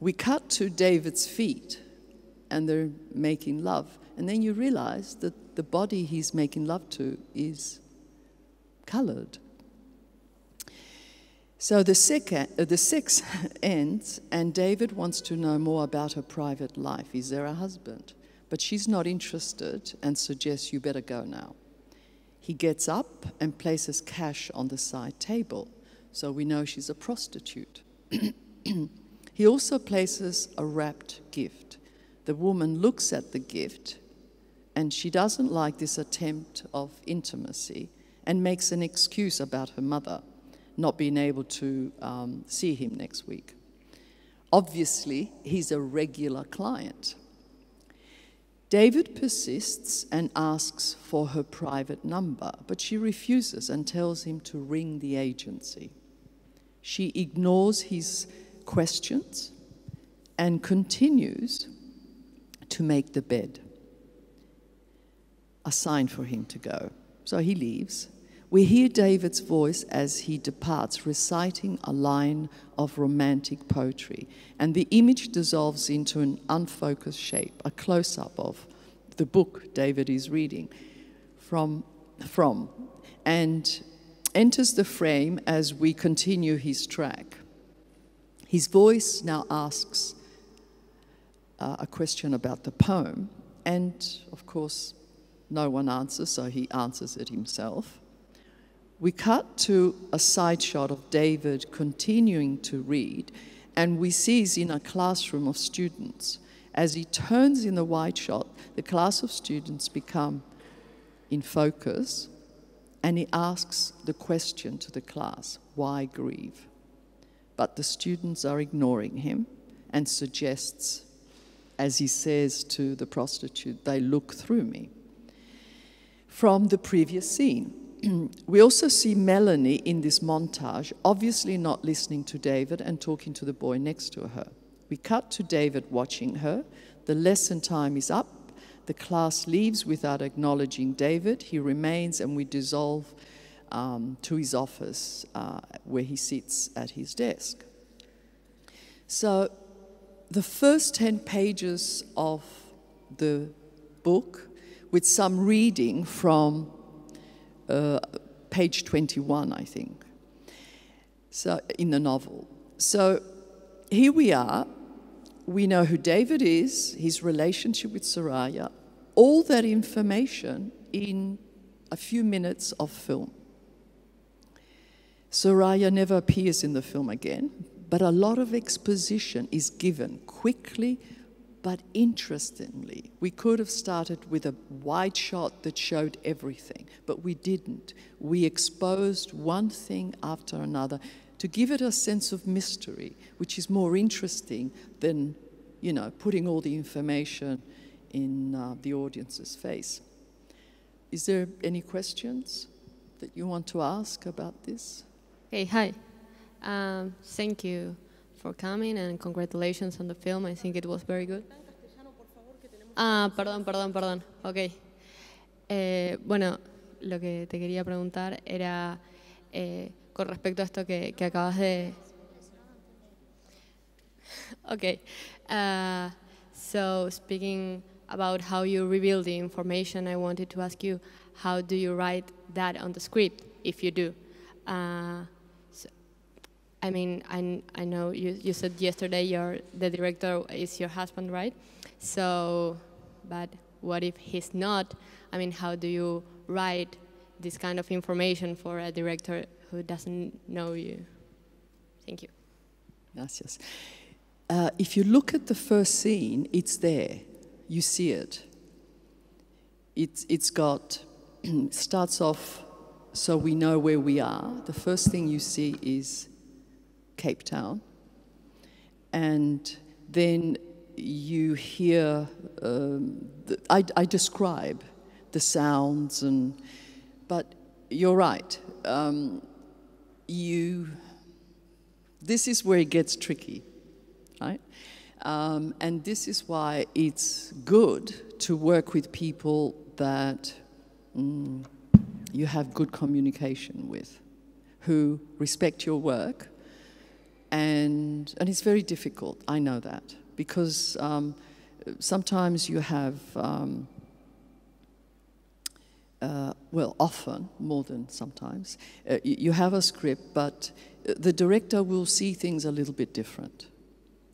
We cut to David's feet, and they're making love. And then you realize that the body he's making love to is colored. So the sex ends, and David wants to know more about her private life. Is there a husband? But she's not interested and suggests you better go now. He gets up and places cash on the side table, so we know she's a prostitute. He also places a wrapped gift. The woman looks at the gift, and she doesn't like this attempt of intimacy and makes an excuse about her mother not being able to see him next week. Obviously, he's a regular client. David persists and asks for her private number, but she refuses and tells him to ring the agency. She ignores his questions and continues to make the bed, a sign for him to go. So he leaves. We hear David's voice as he departs, reciting a line of romantic poetry, and the image dissolves into an unfocused shape, a close-up of the book David is reading from, and enters the frame as we continue his track. His voice now asks a question about the poem, and of course, no one answers, so he answers it himself. We cut to a side shot of David continuing to read, and we see he's in a classroom of students. As he turns in the wide shot, the class of students become in focus, and he asks the question to the class, why grieve? But the students are ignoring him and suggests, as he says to the prostitute, they look through me. From the previous scene, we also see Melanie in this montage, obviously not listening to David and talking to the boy next to her. We cut to David watching her. The lesson time is up. The class leaves without acknowledging David. He remains, and we dissolve to his office where he sits at his desk. So the first 10 pages of the book, with some reading from page 21, I think, so in the novel. So here we are. We know who David is, his relationship with Soraya, all that information in a few minutes of film. Soraya never appears in the film again, but a lot of exposition is given quickly but interestingly. We could have started with a wide shot that showed everything, but we didn't. We exposed one thing after another to give it a sense of mystery, which is more interesting than, putting all the information in the audience's face. Is there any questions that you want to ask about this? Hey, hi. Thank you for coming and congratulations on the film. I think it was very good. Perdón. Ok. Bueno, lo que te quería preguntar era con respecto a esto que acabas de... Okay. So speaking about how you reveal the information, I wanted to ask you, how do you write that on the script, if you do? I mean, I know you said yesterday the director is your husband, right? So, but what if he's not? I mean, how do you write this kind of information for a director who doesn't know you? Thank you. Gracias. If you look at the first scene, it's there. You see it. It's got, starts off so we know where we are. The first thing you see is Cape Town. And then you hear, I describe the sounds, but you're right. This is where it gets tricky, right? And this is why it's good to work with people that you have good communication with, who respect your work, And it's very difficult, I know that, because sometimes you have, well, often, more than sometimes, you have a script, but the director will see things a little bit different.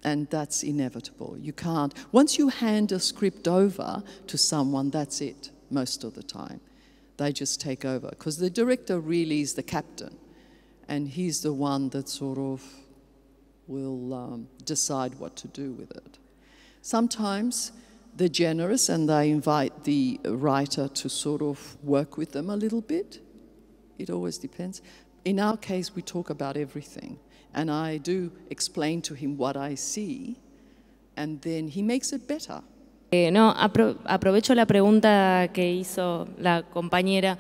And that's inevitable. You can't, once you hand a script over to someone, that's it, most of the time. They just take over, because the director really is the captain, and he's the one that sort of will decide what to do with it. Sometimes they're generous and they invite the writer to sort of work with them a little bit. It always depends. In our case, we talk about everything. And I do explain to him what I see, and then he makes it better. No, aprovecho la pregunta que hizo la compañera,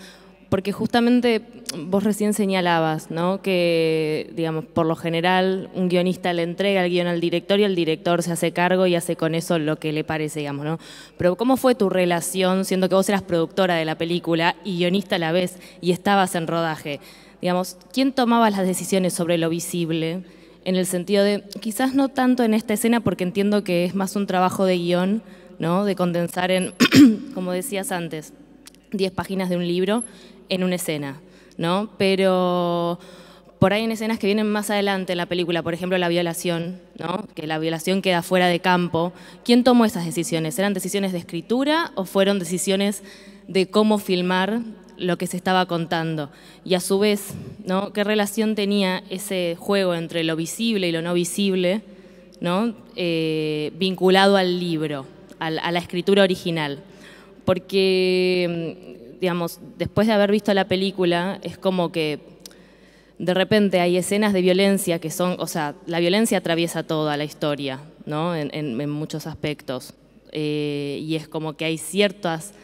porque justamente vos recién señalabas, ¿no?, que, digamos, por lo general un guionista le entrega el guion al director y el director se hace cargo y hace con eso lo que le parece, digamos, ¿no? Pero ¿cómo fue tu relación, siendo que vos eras productora de la película y guionista a la vez y estabas en rodaje? Digamos, ¿quién tomaba las decisiones sobre lo visible? En el sentido de, quizás no tanto en esta escena, porque entiendo que es más un trabajo de guión, ¿no?, de condensar en, como decías antes, 10 páginas de un libro en una escena, ¿no? Pero por ahí en escenas que vienen más adelante en la película, por ejemplo la violación, ¿no?, que la violación queda fuera de campo. ¿Quién tomó esas decisiones? ¿Eran decisiones de escritura o fueron decisiones de cómo filmar lo que se estaba contando? Y a su vez, ¿no?, ¿qué relación tenía ese juego entre lo visible y lo no visible, ¿no?, vinculado al libro, a la escritura original? Porque, digamos, después de haber visto la película, es como que de repente hay escenas de violencia que son, o sea, la violencia atraviesa toda la historia, ¿no?, en muchos aspectos. Y es como que hay ciertas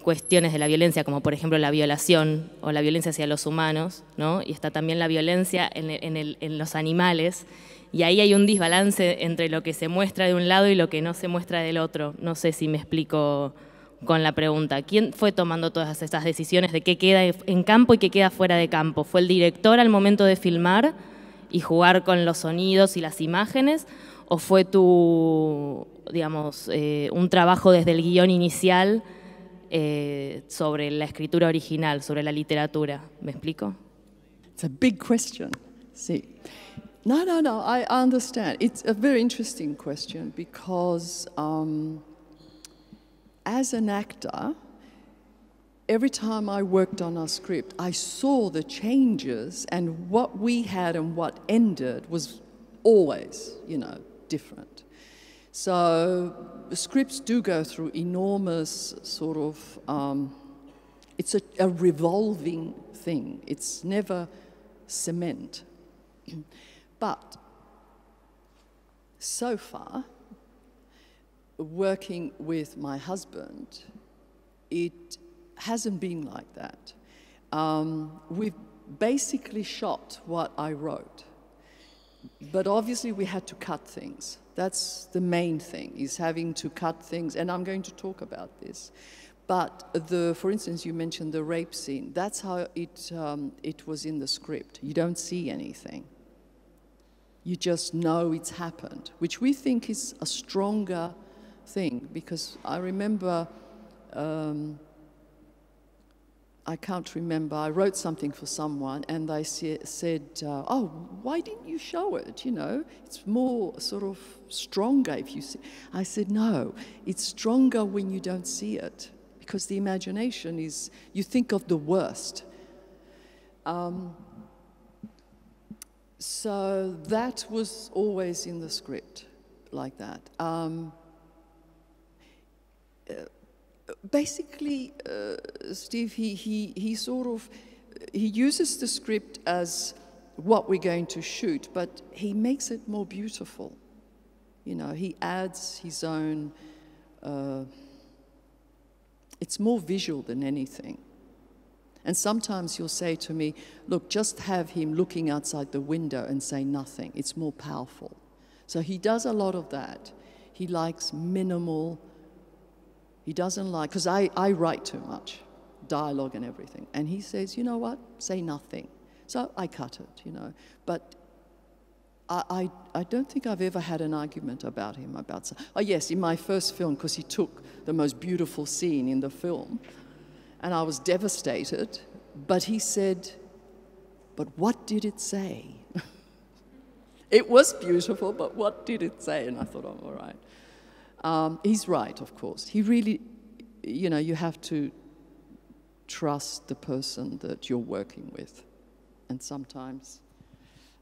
cuestiones de la violencia, como por ejemplo la violación o la violencia hacia los humanos, ¿no?, y está también la violencia en los animales, y ahí hay un desbalance entre lo que se muestra de un lado y lo que no se muestra del otro. No sé si me explico con la pregunta. ¿Quién fue tomando todas estas decisiones de qué queda en campo y qué queda fuera de campo? ¿Fue el director al momento de filmar y jugar con los sonidos y las imágenes? ¿O fue digamos, un trabajo desde el guión inicial sobre la escritura original, sobre la literatura? ¿Me explico? It's a big question. Sí. No, I understand. It's a very interesting question because as an actor, every time I worked on a script, I saw the changes, and what we had and what ended was always, you know, different. So scripts do go through enormous sort of, it's a revolving thing. It's never cement. But so far, working with my husband, it hasn't been like that. We've basically shot what I wrote, but obviously we had to cut things. That's the main thing, is having to cut things, and I'm going to talk about this. But for instance, you mentioned the rape scene. That's how it was in the script. You don't see anything. You just know it's happened, which we think is a stronger thing, because I remember, I can't remember, I wrote something for someone and they said, oh, why didn't you show it? You know, it's more sort of stronger if you see. I said, no, it's stronger when you don't see it, because the imagination is, you think of the worst. So that was always in the script, like that. Basically, Steve, he sort of, he uses the script as what we're going to shoot, but he makes it more beautiful. You know, he adds his own, it's more visual than anything. And sometimes you'll say to me, look, just have him looking outside the window and say nothing. It's more powerful. So he does a lot of that. He likes minimal. He doesn't like, because I write too much, dialogue and everything. And he says, you know what, say nothing. So I cut it, you know. But I don't think I've ever had an argument about him. Oh yes, in my first film, because he took the most beautiful scene in the film, and I was devastated, but he said, but what did it say? It was beautiful, but what did it say? And I thought, oh, all right. He's right, of course. He really, you know, you have to trust the person that you're working with. And sometimes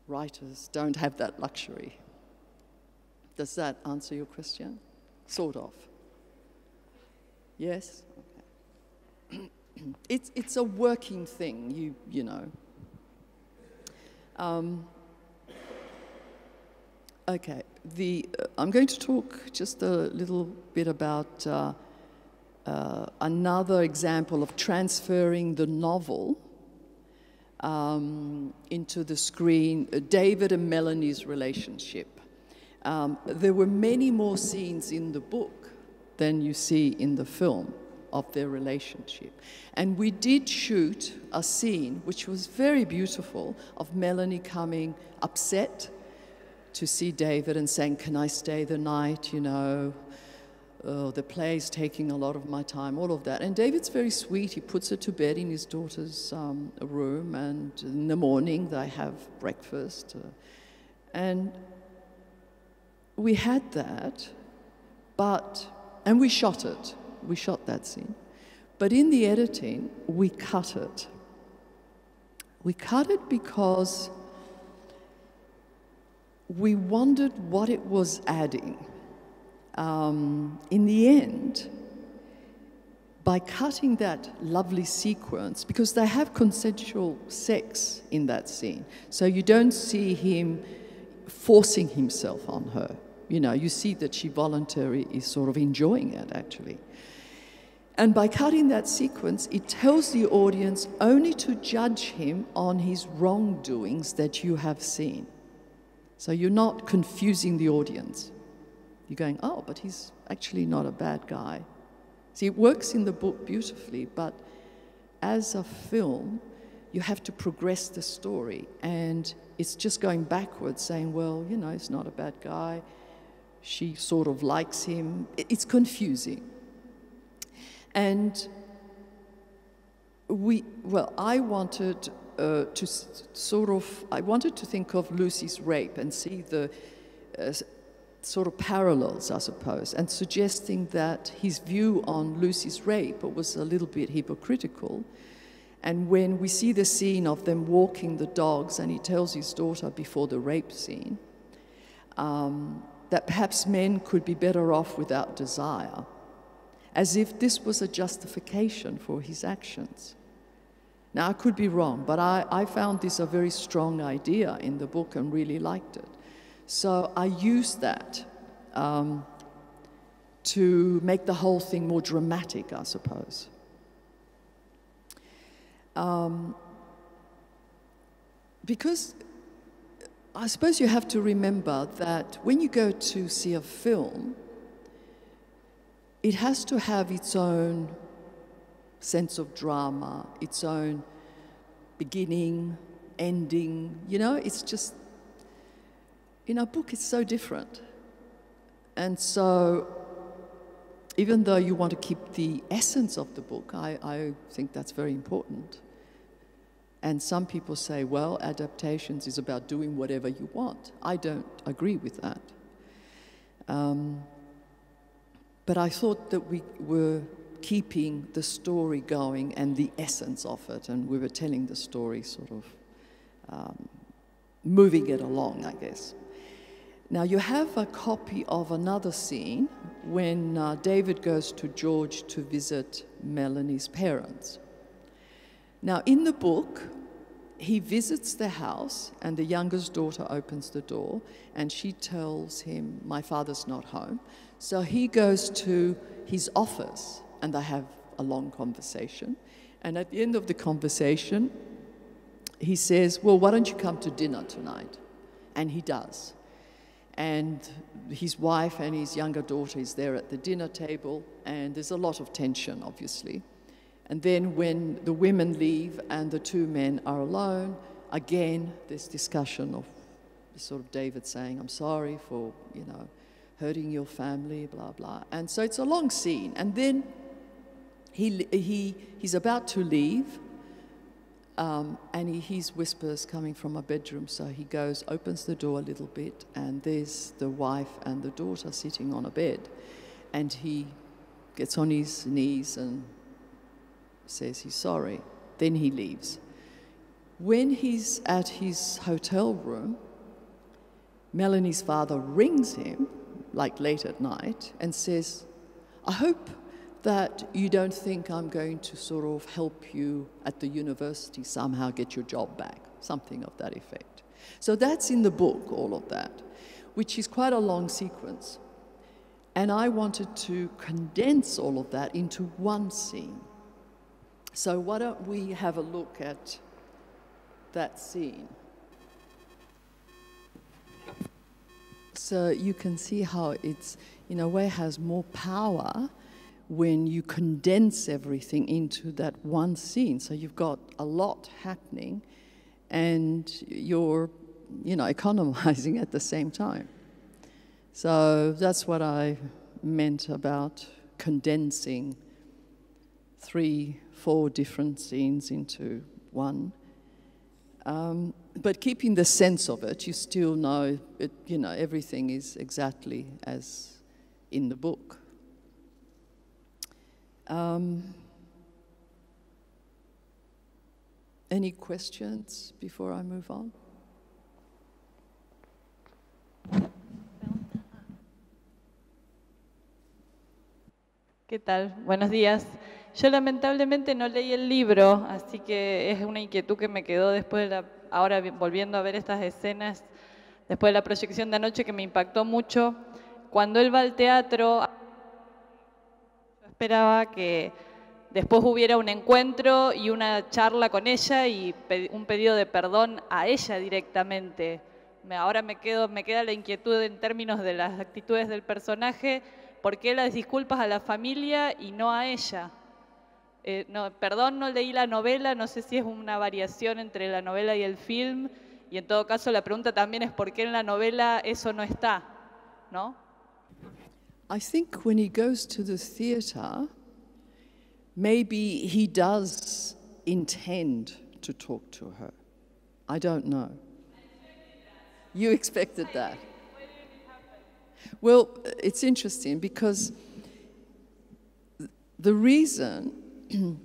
writers don't have that luxury. Does that answer your question? Sort of. Yes? Okay. It's a working thing, you know. Okay, I'm going to talk just a little bit about another example of transferring the novel into the screen, David and Melanie's relationship. There were many more scenes in the book than you see in the film of their relationship. And we did shoot a scene, which was very beautiful, of Melanie coming upset to see David and saying, can I stay the night, you know, the play's taking a lot of my time, all of that. And David's very sweet. He puts her to bed in his daughter's room, and in the morning they have breakfast. And we had that, and we shot it. We shot that scene. But in the editing, we cut it. We cut it because we wondered what it was adding. In the end, by cutting that lovely sequence, because they have consensual sex in that scene, so you don't see him forcing himself on her. You know, you see that she voluntarily is sort of enjoying it, actually. And by cutting that sequence, it tells the audience only to judge him on his wrongdoings that you have seen. So you're not confusing the audience. You're going, oh, but he's actually not a bad guy. See, it works in the book beautifully, but as a film, you have to progress the story. And it's just going backwards, saying, well, you know, he's not a bad guy. She sort of likes him. It's confusing. And I wanted I wanted to think of Lucy's rape and see the sort of parallels, I suppose, and suggesting that his view on Lucy's rape was a little bit hypocritical. And when we see the scene of them walking the dogs, and he tells his daughter before the rape scene, that perhaps men could be better off without desire, as if this was a justification for his actions. Now, I could be wrong, but I found this a very strong idea in the book and really liked it. So I used that to make the whole thing more dramatic, I suppose. Because I suppose you have to remember that when you go to see a film, it has to have its own sense of drama, its own beginning, ending. You know, it's just, in a book, it's so different. And so, even though you want to keep the essence of the book, I think that's very important. And some people say, well, adaptations is about doing whatever you want. I don't agree with that. But I thought that we were keeping the story going and the essence of it, and we were telling the story sort of moving it along, I guess. Now, you have a copy of another scene when David goes to George to visit Melanie's parents. Now, in the book, he visits the house, and the youngest daughter opens the door, and she tells him, my father's not home. So he goes to his office, and they have a long conversation. And at the end of the conversation, he says, well, why don't you come to dinner tonight? And he does. And his wife and his younger daughter is there at the dinner table, and there's a lot of tension, obviously. And then when the women leave and the two men are alone, again, there's discussion of sort of David saying, I'm sorry for, you know, hurting your family, blah, blah. And so it's a long scene. And then he's about to leave, and he hears whispers coming from a bedroom. So he goes, opens the door a little bit, and there's the wife and the daughter sitting on a bed. And he gets on his knees and says he's sorry. Then he leaves. When he's at his hotel room, Melanie's father rings him, like late at night, and says, I hope that you don't think I'm going to sort of help you at the university somehow get your job back, something of that effect. So that's in the book, all of that, which is quite a long sequence. And I wanted to condense all of that into one scene. So why don't we have a look at that scene? So you can see how it's, in a way, has more power when you condense everything into that one scene. So you've got a lot happening, and you're, you know, economizing at the same time. So that's what I meant about condensing 3-4 different scenes into one. But keeping the sense of it, you still know it, you know, everything is exactly as in the book. Any questions before I move on? ¿Qué tal? Buenos días. Yo lamentablemente no leí el libro, así que es una inquietud que me quedó después de ahora volviendo a ver estas escenas, después de la proyección de anoche, que me impactó mucho. Cuando él va al teatro, yo esperaba que después hubiera un encuentro y una charla con ella y un pedido de perdón a ella directamente. Ahora me queda la inquietud en términos de las actitudes del personaje. ¿Por qué las disculpas a la familia y no a ella? Perdón, no leí la novela, no sé si es una variación entre la novela y el film, y en todo caso la pregunta también es ¿por qué en la novela eso no está? ¿No? I think when he goes to the theater, maybe he does intend to talk to her. I don't know. You expected that. Well, it's interesting because the reason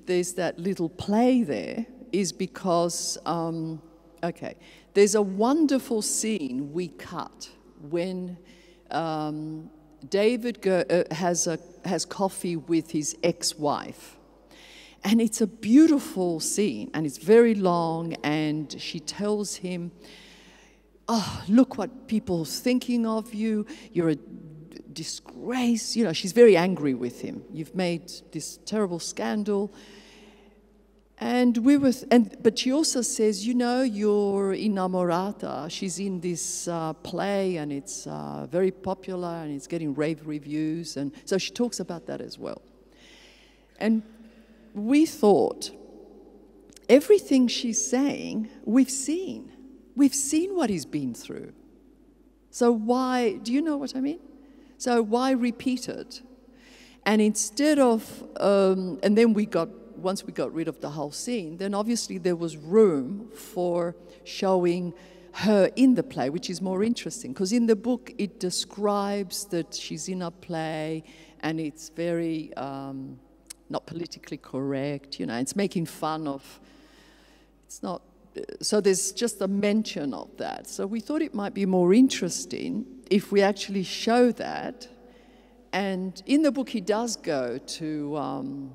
there's that little play there is because, okay, there's a wonderful scene we cut when David has coffee with his ex-wife. And it's a beautiful scene, and it's very long, and she tells him, oh, look what people are thinking of you. You're a disgrace. You know, she's very angry with him. You've made this terrible scandal. But she also says, you know, you're innamorata. She's in this play, and it's very popular, and it's getting rave reviews. And so she talks about that as well. And we thought, everything she's saying, we've seen. We've seen what he's been through. So why, do you know what I mean? So why repeat it? And instead of, and then once we got rid of the whole scene, then obviously there was room for showing her in the play, which is more interesting. Because in the book, it describes that she's in a play, and it's very not politically correct, you know, it's making fun of, it's not, so there's just a mention of that. So we thought it might be more interesting if we actually show that. And in the book, he does go to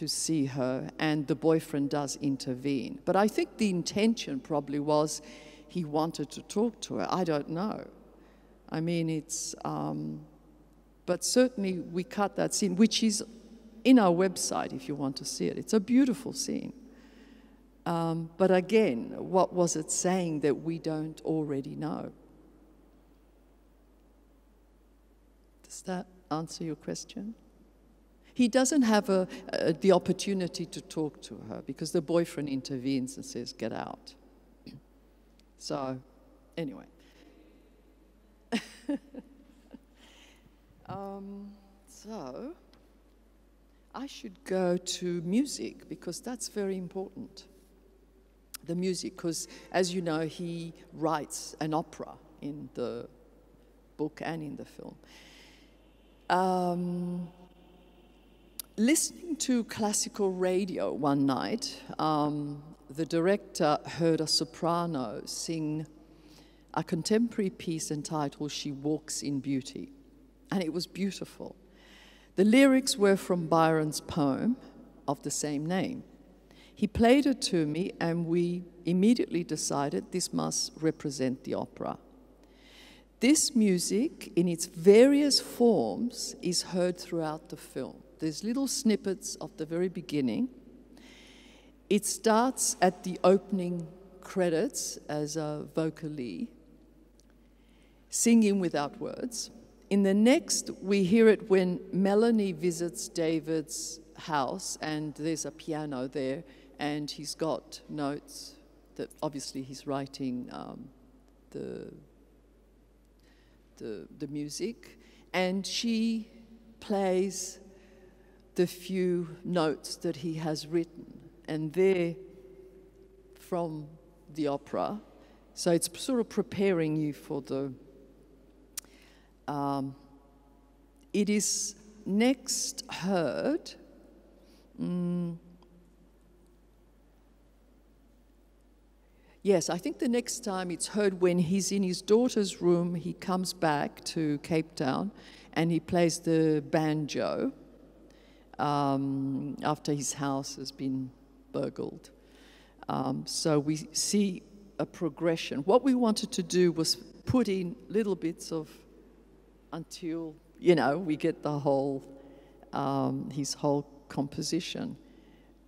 see her, and the boyfriend does intervene. But I think the intention probably was he wanted to talk to her. I don't know. I mean, it's, but certainly we cut that scene, which is in our website if you want to see it. It's a beautiful scene. But again, what was it saying that we don't already know? Does that answer your question? He doesn't have the opportunity to talk to her because the boyfriend intervenes and says, get out. So, anyway. So, I should go to music because that's very important. The music, because as you know, he writes an opera in the book and in the film. Listening to classical radio one night, the director heard a soprano sing a contemporary piece entitled She Walks in Beauty, and it was beautiful. The lyrics were from Byron's poem of the same name. He played it to me, and we immediately decided this must represent the opera. This music, in its various forms, is heard throughout the film. There's little snippets of the very beginning. It starts at the opening credits as a vocally, singing without words. In the next, we hear it when Melanie visits David's house, and there's a piano there, and he's got notes that obviously he's writing the music, and she plays the few notes that he has written, and they're from the opera. So it's sort of preparing you for the... it is next heard... Yes, I think the next time it's heard when he's in his daughter's room. He comes back to Cape Town and he plays the banjo after his house has been burgled. So we see a progression. What we wanted to do was put in little bits of until, you know, we get the whole, his whole composition.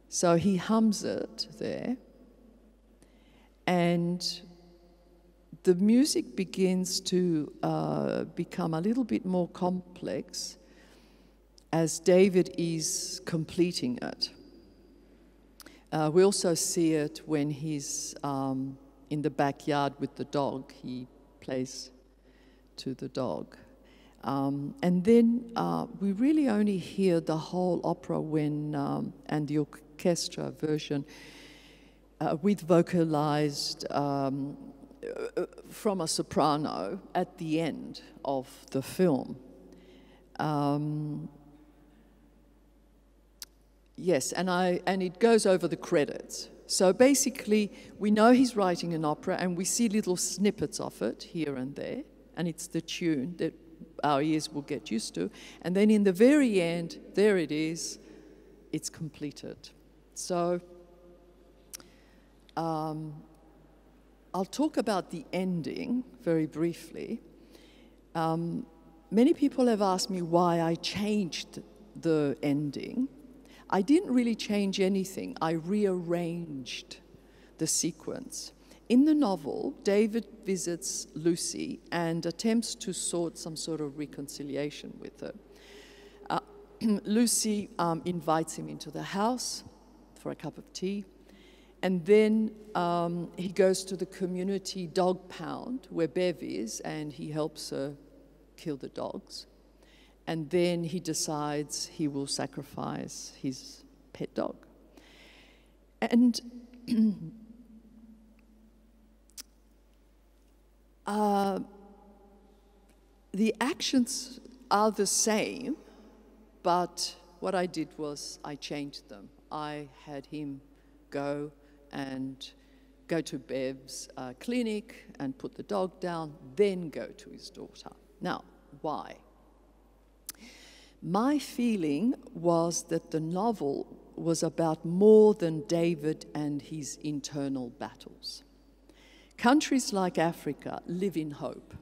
So he hums it there. And the music begins to become a little bit more complex as David is completing it. We also see it when he's in the backyard with the dog. He plays to the dog. And then we really only hear the whole opera when, and the orchestra version, with vocalized from a soprano at the end of the film. Yes, and it goes over the credits. So basically, we know he's writing an opera, and we see little snippets of it here and there, and it's the tune that our ears will get used to. And then in the very end, there it is, it's completed. So I'll talk about the ending very briefly. Many people have asked me why I changed the ending. I didn't really change anything. I rearranged the sequence. In the novel, David visits Lucy and attempts to sort some sort of reconciliation with her. Lucy invites him into the house for a cup of tea. And then he goes to the community dog pound where Bev is, and he helps her kill the dogs. And then he decides he will sacrifice his pet dog. And the actions are the same, but what I did was I changed them. I had him go to Bev's clinic and put the dog down, then go to his daughter. Now, why? My feeling was that the novel was about more than David and his internal battles. Countries like Africa live in hope.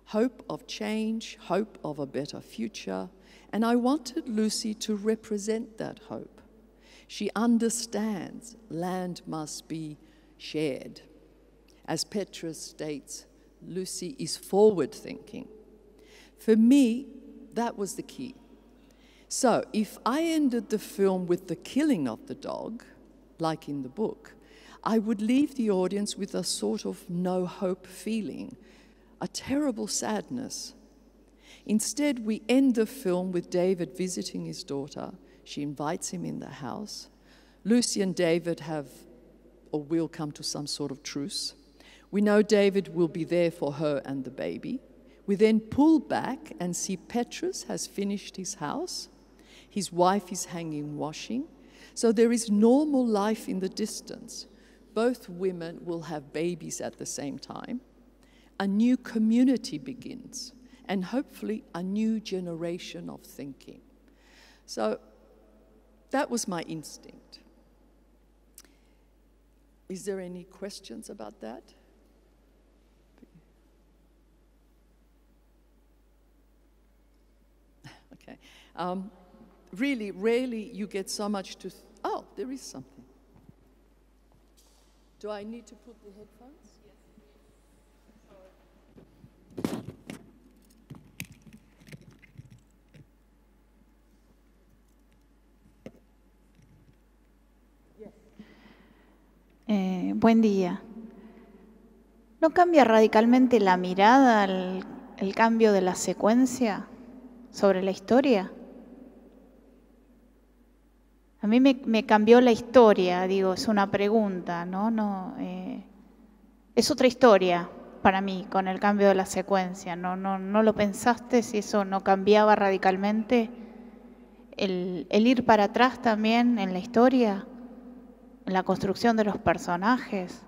Hope of change, hope of a better future, and I wanted Lucy to represent that hope. She understands land must be shared. As Petra states, Lucy is forward-thinking. For me, that was the key. So if I ended the film with the killing of the dog, like in the book, I would leave the audience with a sort of no hope feeling. a terrible sadness. Instead, we end the film with David visiting his daughter. She invites him in the house. Lucy and David have or will come to some sort of truce. We know David will be there for her and the baby. We then pull back and see Petrus has finished his house. His wife is hanging washing. So there is normal life in the distance. Both women will have babies at the same time. A new community begins, and hopefully a new generation of thinking. So that was my instinct. Is there any questions about that? Okay. Really, rarely you get so much to... Oh, there is something. Do I need to put the headphones? Buen día. ¿No cambia radicalmente la mirada el cambio de la secuencia sobre la historia? A mí me cambió la historia, digo, es una pregunta, ¿no? Es otra historia para mí con el cambio de la secuencia. ¿No lo pensaste si eso no cambiaba radicalmente? El ir para atrás también en la historia, en la construcción de los personajes.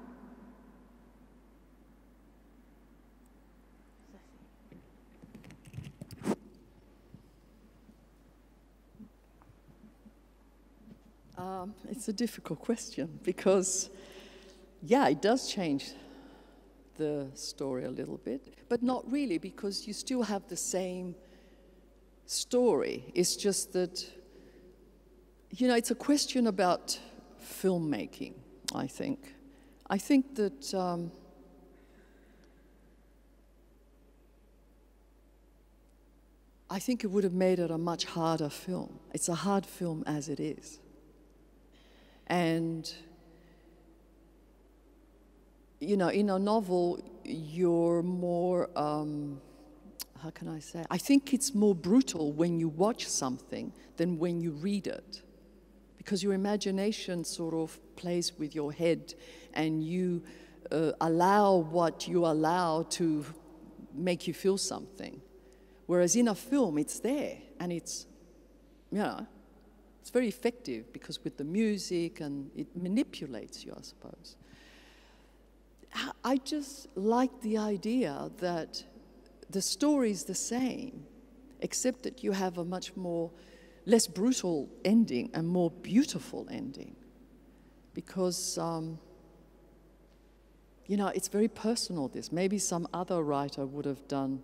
It's a difficult question because, yeah, it does change the story a little bit, but not really because you still have the same story. It's just that, you know, it's a question about filmmaking, I think. I think that I think it would have made it a much harder film. It's a hard film as it is. And, you know, in a novel, you're more, how can I say? I think it's more brutal when you watch something than when you read it. Because your imagination sort of plays with your head and you allow what you allow to make you feel something. Whereas in a film, it's there and it's, you know, it's very effective because with the music and it manipulates you, I suppose. I just like the idea that the story is the same, except that you have a much more, less brutal ending and more beautiful ending. Because, you know, it's very personal, this. Maybe some other writer would have done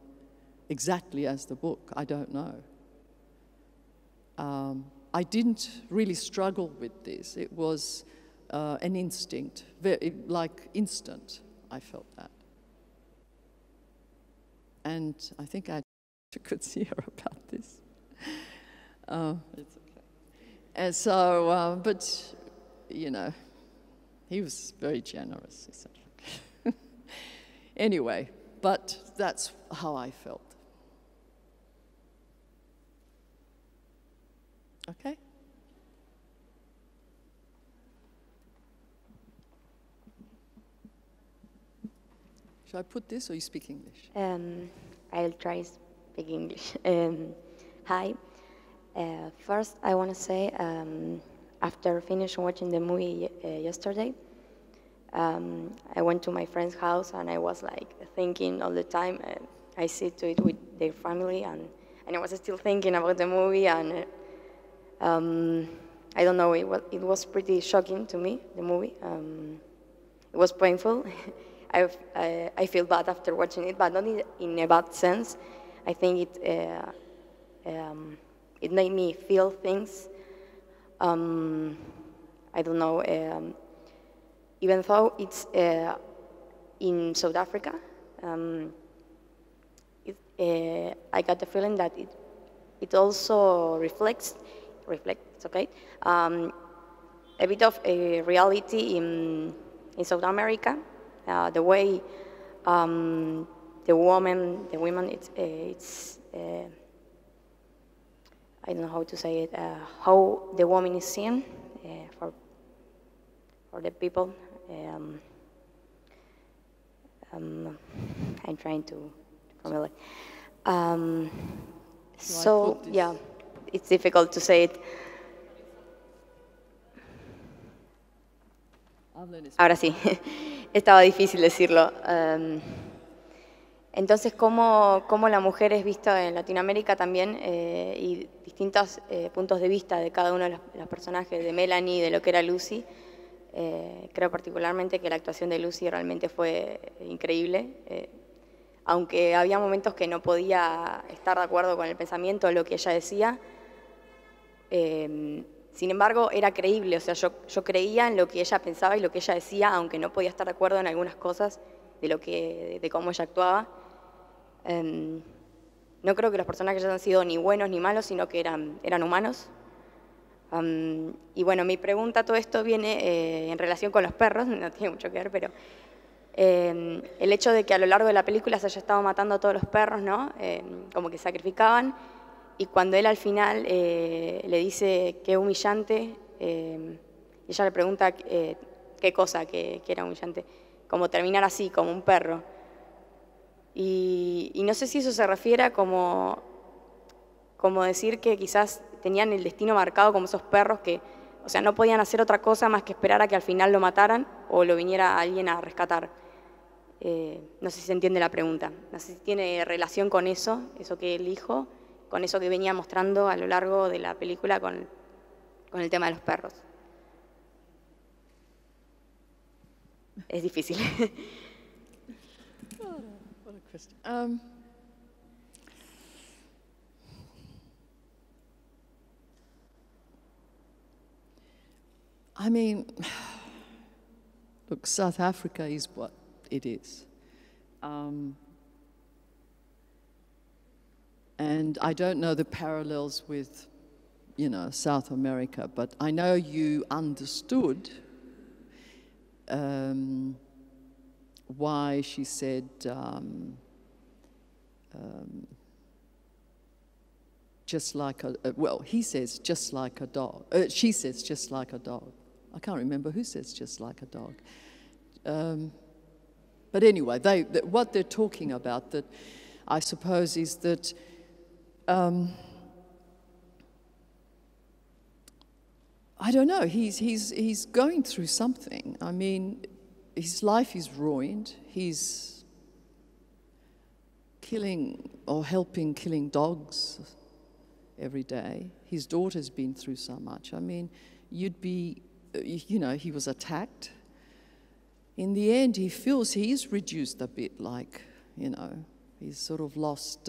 exactly as the book, I don't know. I didn't really struggle with this. It was an instinct, very, like instant, I felt that. And I think I could see her about this. It's okay. And so, but, you know, he was very generous, he said. Anyway, but that's how I felt. Okay? Should I put this or you speak English? I'll try speak English. Hi. First, I want to say, after finishing watching the movie yesterday, I went to my friend's house and I was like thinking all the time. I sit to it with their family and I was still thinking about the movie and I don't know, it was pretty shocking to me, the movie. It was painful. I feel bad after watching it, but not in a bad sense. I think it made me feel things. I don't know, even though it's in South Africa, I got the feeling that it also reflects, okay, a bit of a reality in South America, the way the women, it's I don't know how to say it, how the woman is seen for the people. I'm trying to formulate. So, yeah, it's difficult to say it. Ahora sí, estaba difícil decirlo. Entonces, cómo la mujer es vista en Latinoamérica también y distintos puntos de vista de cada uno de los personajes, de Melanie, de lo que era Lucy. Creo particularmente que la actuación de Lucy realmente fue increíble, aunque había momentos que no podía estar de acuerdo con el pensamiento o lo que ella decía. Sin embargo, era creíble, o sea, yo creía en lo que ella pensaba y lo que ella decía, aunque no podía estar de acuerdo en algunas cosas de cómo ella actuaba. No creo que los personajes hayan sido ni buenos ni malos, sino que eran humanos. Y bueno, mi pregunta a todo esto viene en relación con los perros, no tiene mucho que ver, pero el hecho de que a lo largo de la película se haya estado matando a todos los perros, ¿no? Como que sacrificaban, y cuando él al final le dice qué humillante, ella le pregunta qué cosa que era humillante, como terminar así, como un perro. Y no sé si eso se refiere a como decir que quizás tenían el destino marcado como esos perros que, o sea, no podían hacer otra cosa más que esperar a que al final lo mataran o lo viniera alguien a rescatar. No sé si se entiende la pregunta. No sé si tiene relación con eso que él dijo, con eso que venía mostrando a lo largo de la película con el tema de los perros. Es difícil. What a question. I mean, look, South Africa is what it is. And I don't know the parallels with, South America, but I know you understood why she said, just like he says, just like a dog. She says, just like a dog. I can't remember who says just like a dog. But anyway, what they're talking about, that I suppose, is that I don't know, he's going through something. I mean, his life is ruined. He's killing or helping killing dogs every day. His daughter's been through so much. I mean, he was attacked. In the end, he feels he's reduced a bit, like, he's sort of lost,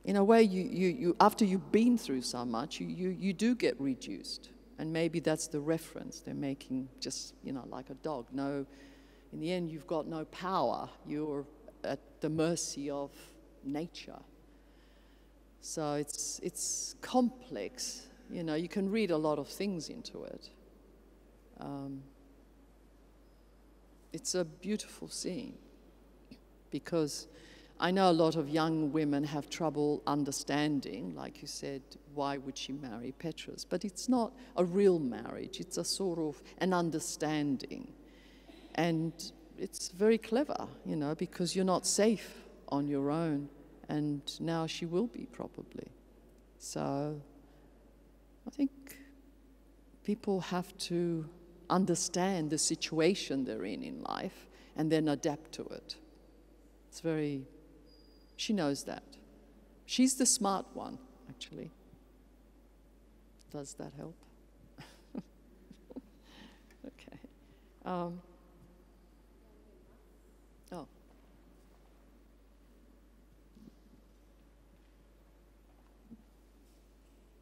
in a way, you after you've been through so much, you do get reduced. And maybe that's the reference they're making, just, like a dog. No, in the end, you've got no power. You're at the mercy of nature. So it's complex. You can read a lot of things into it. It's a beautiful scene, because I know a lot of young women have trouble understanding, like you said, why would she marry Petrus? But it's not a real marriage. It's a sort of an understanding. And it's very clever, because you're not safe on your own. And now she will be, probably. So I think people have to understand the situation they're in life and then adapt to it. She knows that. She's the smart one, actually. Does that help? Okay. Oh.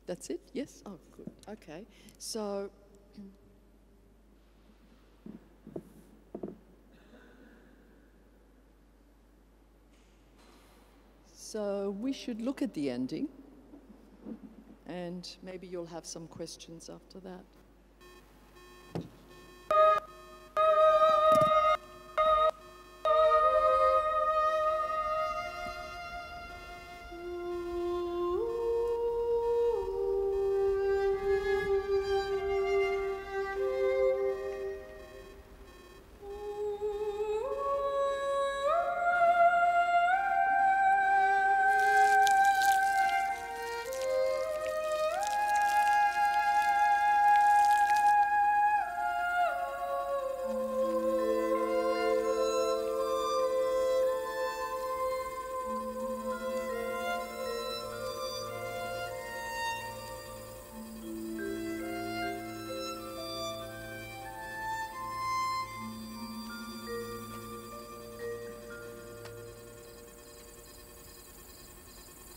That's it? Yes? Oh, good. Okay. So we should look at the ending, and maybe you'll have some questions after that.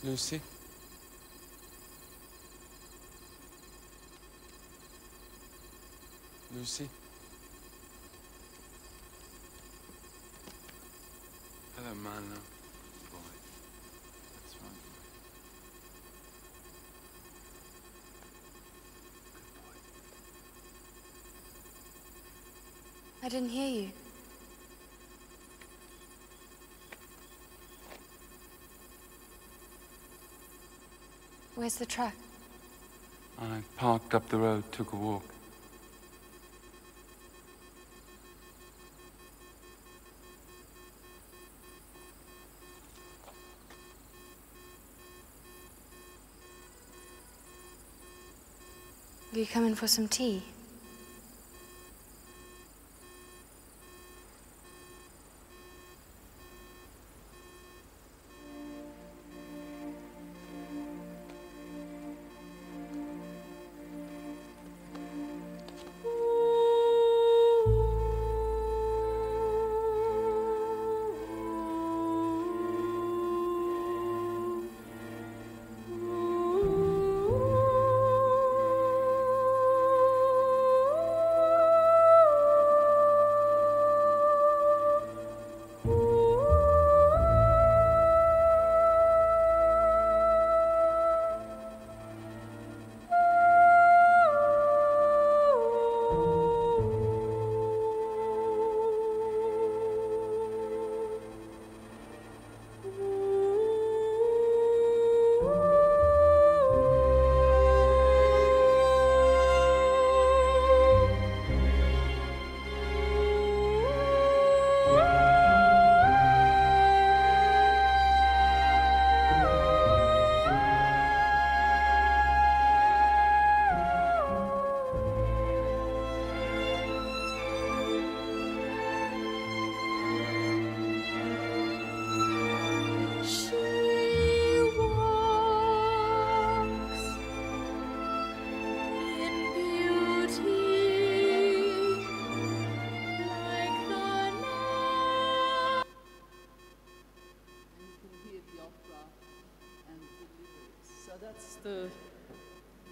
Lucy? Lucy? Hello, man. Boy. That's right. I didn't hear you. Where's the truck? I parked up the road, took a walk. Are you coming for some tea?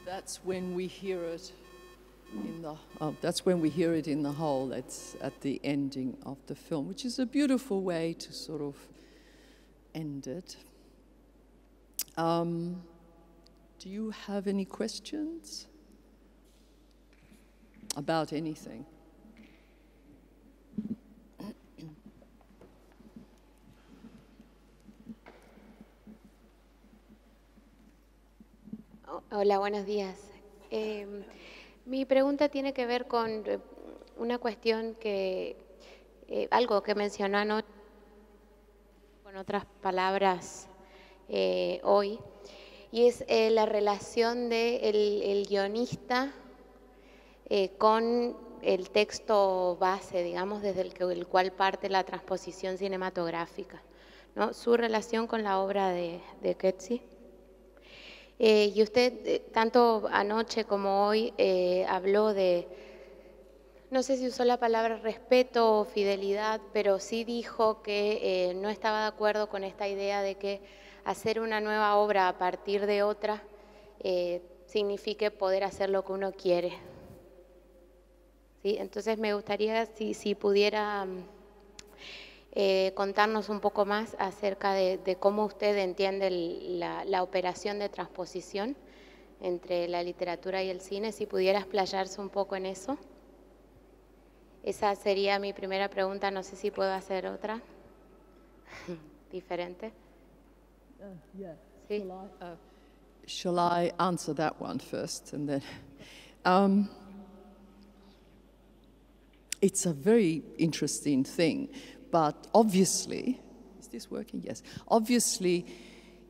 That's when we hear it in the. That's when we hear it in the whole. It's at the ending of the film, which is a beautiful way to sort of end it. Do you have any questions about anything? Hola, buenos días. Mi pregunta tiene que ver con una cuestión que, algo que mencionó anoche, con otras palabras hoy, y es la relación del guionista con el texto base, digamos, desde el cual parte la transposición cinematográfica, ¿no? Su relación con la obra de Coetzee. Y usted, tanto anoche como hoy, habló de, no sé si usó la palabra respeto o fidelidad, pero sí dijo que no estaba de acuerdo con esta idea de que hacer una nueva obra a partir de otra signifique poder hacer lo que uno quiere. ¿Sí? Entonces me gustaría si pudiera contarnos un poco más acerca de cómo usted entiende la operación de transposición entre la literatura y el cine, si pudiera explayarse un poco en eso. Esa sería mi primera pregunta, no sé si puedo hacer otra diferente. Yeah. ¿Sí? Shall I answer that one first and then? It's a very interesting thing. But obviously, is this working? Yes. Obviously,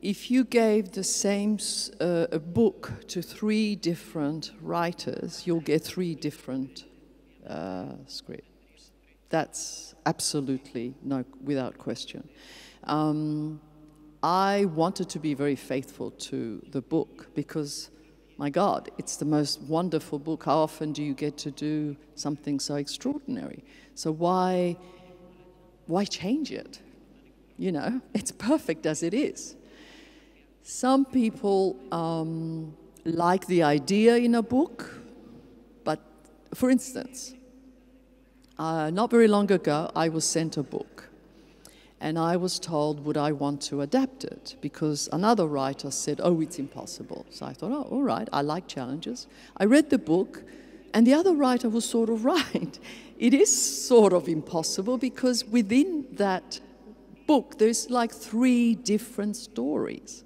if you gave the same a book to 3 different writers, you'll get 3 different scripts. That's absolutely without question. I wanted to be very faithful to the book because, my God, it's the most wonderful book. How often do you get to do something so extraordinary? So why change it? You know, it's perfect as it is. Some people like the idea in a book, but for instance, not very long ago, I was sent a book, and I was told, would I want to adapt it? Because another writer said, oh, it's impossible. So I thought, oh, all right, I like challenges. I read the book, and the other writer was sort of right. It is sort of impossible because within that book, there's like 3 different stories.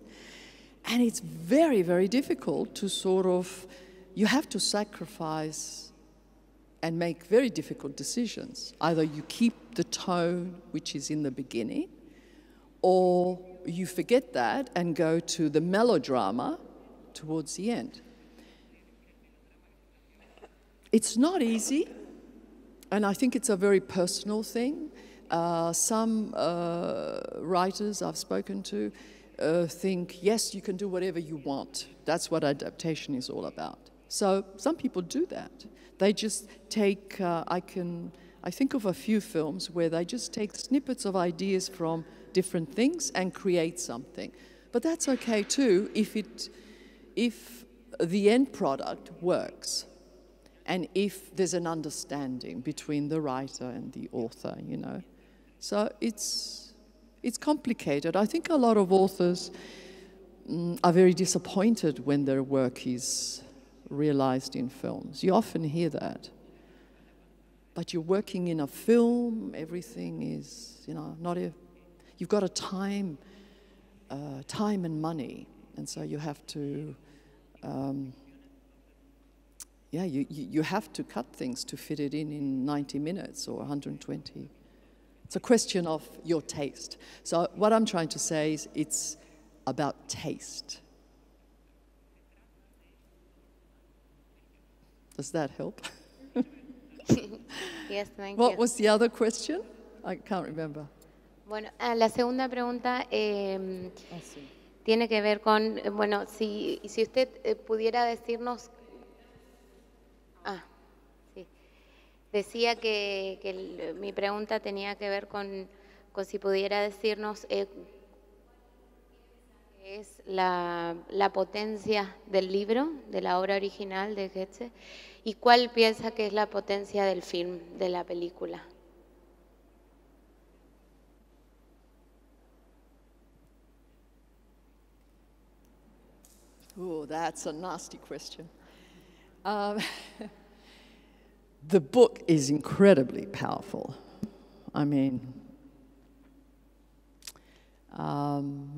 And it's very, very difficult to sort of, you have to sacrifice and make very difficult decisions. Either you keep the tone which is in the beginning, or you forget that and go to the melodrama towards the end. It's not easy, and I think it's a very personal thing. Some writers I've spoken to think, yes, you can do whatever you want. That's what adaptation is all about. So some people do that. They just take, I think of a few films where they just take snippets of ideas from different things and create something. But that's okay too if the end product works and if there's an understanding between the writer and the author, you know. So it's complicated. I think a lot of authors are very disappointed when their work is realized in films. You often hear that. But you're working in a film, everything is, you know, you've got a time and money, and so you have to, you have to cut things to fit it in 90 minutes or 120. It's a question of your taste. So what I'm trying to say is it's about taste. Does that help? Yes, thank What you. was the other question? I can't remember. Bueno, la segunda pregunta tiene que ver con, bueno, si usted pudiera decirnos, sí, decía que mi pregunta tenía que ver con si pudiera decirnos qué es la potencia del libro, de la obra original de Coetzee, y cuál piensa que es la potencia del film, de la película. Oh, that's a nasty question. The book is incredibly powerful. I mean,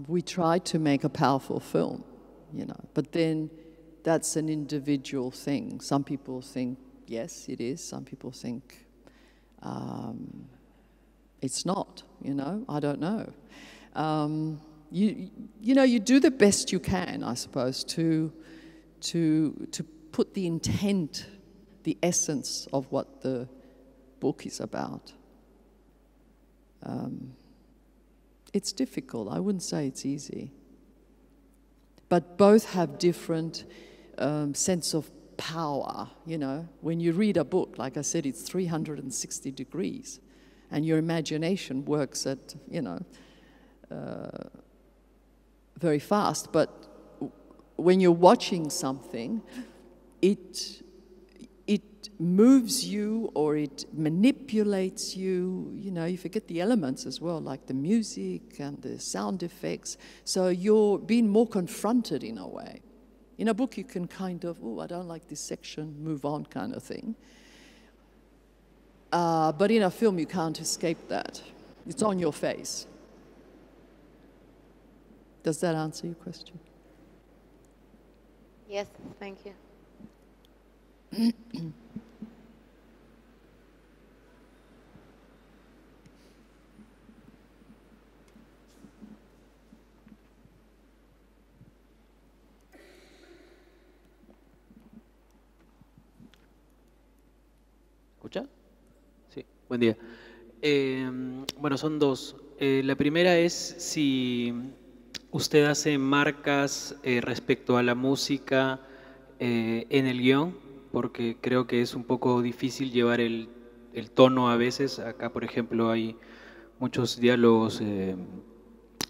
we tried to make a powerful film, you know, but then that's an individual thing. Some people think, yes, it is. Some people think it's not, you know. I don't know. You know, you do the best you can, I suppose, to put the intent, the essence of what the book is about. It's difficult. I wouldn't say it's easy. But both have different sense of power, you know. When you read a book, like I said, it's 360 degrees, and your imagination works at, you know, very fast. But when you're watching something, it moves you or it manipulates you. You know, you forget the elements as well, like the music and the sound effects. So you're being more confronted in a way. In a book, you can kind of, oh, I don't like this section, move on kind of thing. But in a film, you can't escape that. It's on your face. Does that answer your question? Yes, thank you. ¿Escucha? Sí, buen día. Bueno, son dos. La primera es si usted hace marcas respecto a la música en el guión, porque creo que es un poco difícil llevar el tono a veces. Acá, por ejemplo, hay muchos diálogos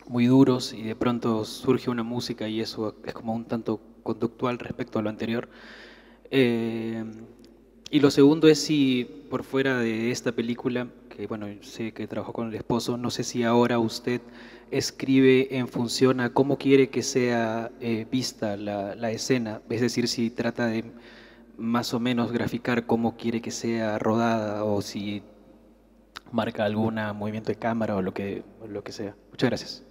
muy duros y de pronto surge una música y eso es como un tanto conductual respecto a lo anterior. Y lo segundo es si por fuera de esta película, que bueno, sé que trabajó con el esposo, no sé si ahora usted escribe en función a cómo quiere que sea vista la escena, es decir, si trata de más o menos graficar cómo quiere que sea rodada o si marca algún movimiento de cámara o lo que sea. Muchas gracias.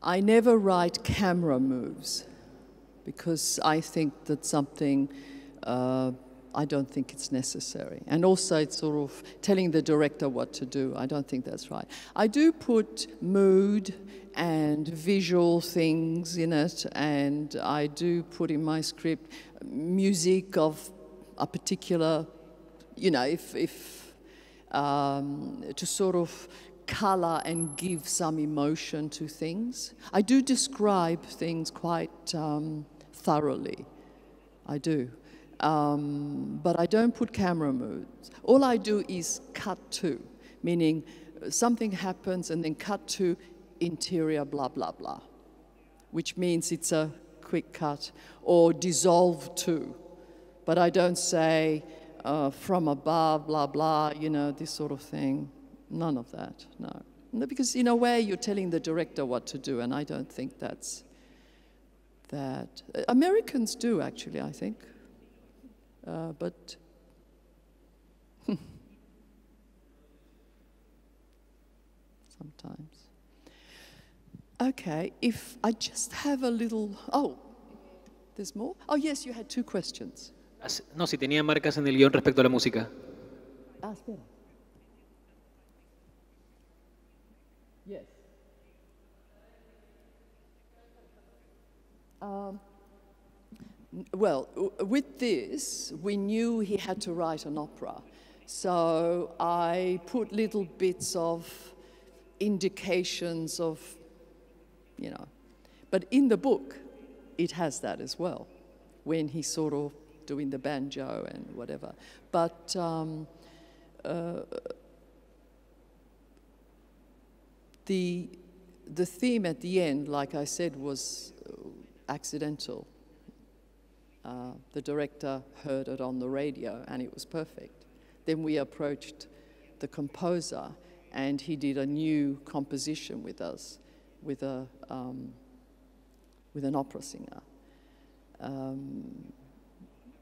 I never write camera moves because I think that something, I don't think it's necessary. And also it's sort of telling the director what to do. I don't think that's right. I do put mood and visual things in it, and I do put in my script music of a particular, you know, to sort of color and give some emotion to things. I do describe things quite thoroughly. I do. But I don't put camera moves. All I do is cut to, meaning something happens and then cut to interior blah, blah, blah, which means it's a quick cut, or dissolve to. But I don't say from above, blah, blah, you know, this sort of thing. None of that, no. Because in a way you're telling the director what to do, and I don't think that's that. Americans do, actually, I think. But sometimes. Okay, if I just have a little... Oh, there's more? Oh, yes, you had two questions. No, si tenía marcas en el guión respecto a la música. Ah, espera. Yes. Well, with this, we knew he had to write an opera. So I put little bits of indications of, you know. But in the book, it has that as well, when he's sort of doing the banjo and whatever. But the theme at the end, like I said, was accidental. The director heard it on the radio and it was perfect. Then we approached the composer and he did a new composition with us, with an opera singer.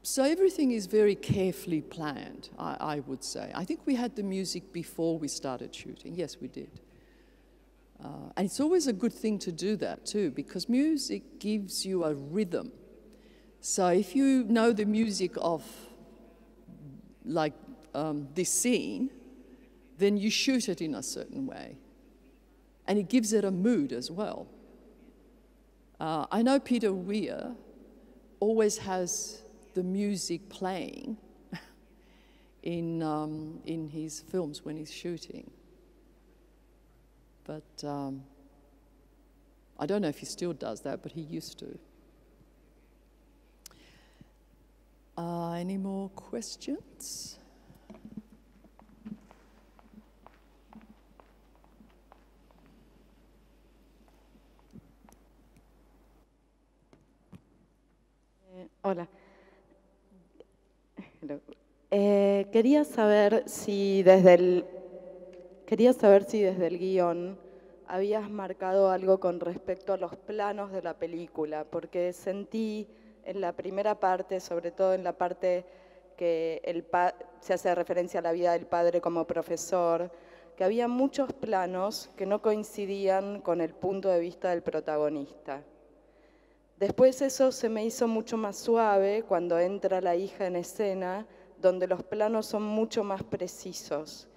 So everything is very carefully planned, I would say. I think we had the music before we started shooting. Yes, we did. And it's always a good thing to do that too, because music gives you a rhythm. So if you know the music of, like, this scene, then you shoot it in a certain way. And it gives it a mood as well. I know Peter Weir always has the music playing in his films when he's shooting. But I don't know if he still does that, but he used to. Any more questions? Hola. Quería saber si desde el guión habías marcado algo con respecto a los planos de la película, porque sentí en la primera parte, sobre todo en la parte que se hace referencia a la vida del padre como profesor, que había muchos planos que no coincidían con el punto de vista del protagonista. Después eso se me hizo mucho más suave cuando entra la hija en escena, donde los planos son mucho más precisos.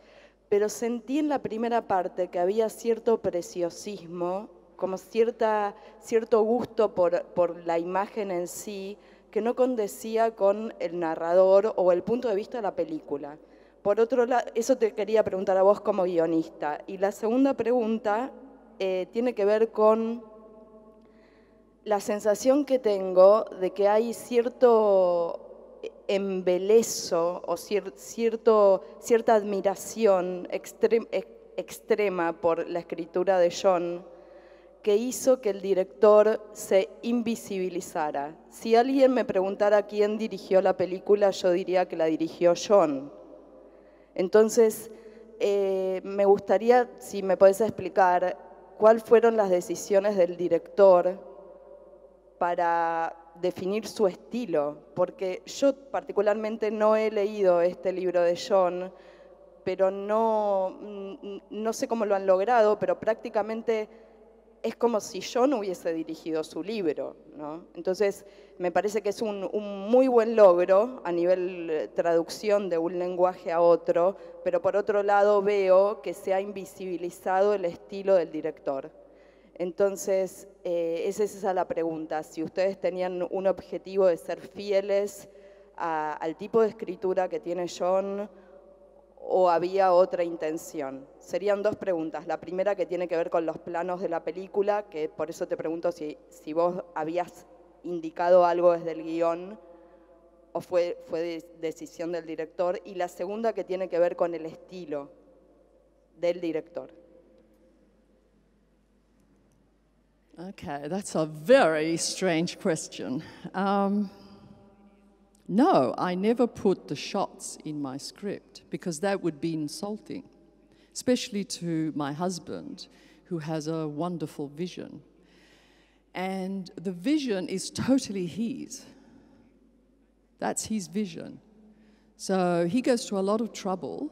Pero sentí en la primera parte que había cierto preciosismo, como cierto gusto por la imagen en sí, que no condecía con el narrador o el punto de vista de la película. Por otro lado, eso te quería preguntar a vos como guionista. Y la segunda pregunta tiene que ver con la sensación que tengo de que hay cierto embelezo o cierta admiración extrema por la escritura de John, que hizo que el director se invisibilizara. Si alguien me preguntara quién dirigió la película, yo diría que la dirigió John. Entonces, me gustaría, si me podés explicar, cuáles fueron las decisiones del director para definir su estilo, porque yo particularmente no he leído este libro de John, pero no sé cómo lo han logrado, pero prácticamente es como si John hubiese dirigido su libro, ¿no? Entonces, me parece que es un muy buen logro a nivel traducción de un lenguaje a otro, pero por otro lado veo que se ha invisibilizado el estilo del director. Entonces, esa es la pregunta, si ustedes tenían un objetivo de ser fieles al tipo de escritura que tiene John, o había otra intención. Serían dos preguntas. La primera, que tiene que ver con los planos de la película, que por eso te pregunto si vos habías indicado algo desde el guión o fue decisión del director. Y la segunda, que tiene que ver con el estilo del director. Okay, that's a very strange question. No, I never put the shots in my script because that would be insulting, especially to my husband, who has a wonderful vision. And the vision is totally his. That's his vision. So he goes to a lot of trouble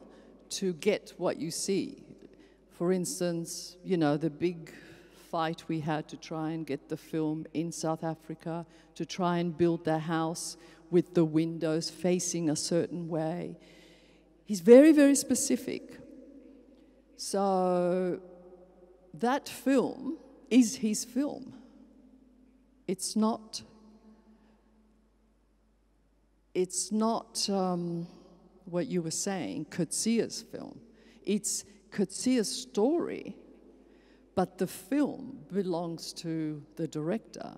to get what you see. For instance, you know, the big fight we had to try and get the film in South Africa, to try and build their house with the windows facing a certain way. He's very, very specific. So that film is his film. It's not what you were saying, Coetzee's film. It's Coetzee's story, but the film belongs to the director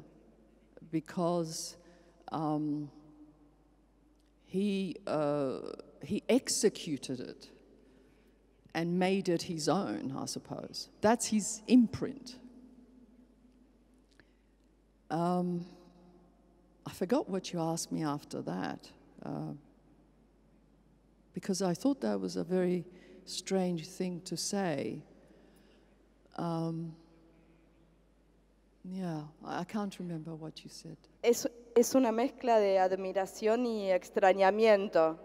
because he executed it and made it his own, I suppose. That's his imprint. I forgot what you asked me after that, because I thought that was a very strange thing to say. Yeah, I can't remember what you said. Es una mezcla de admiración y extrañamiento.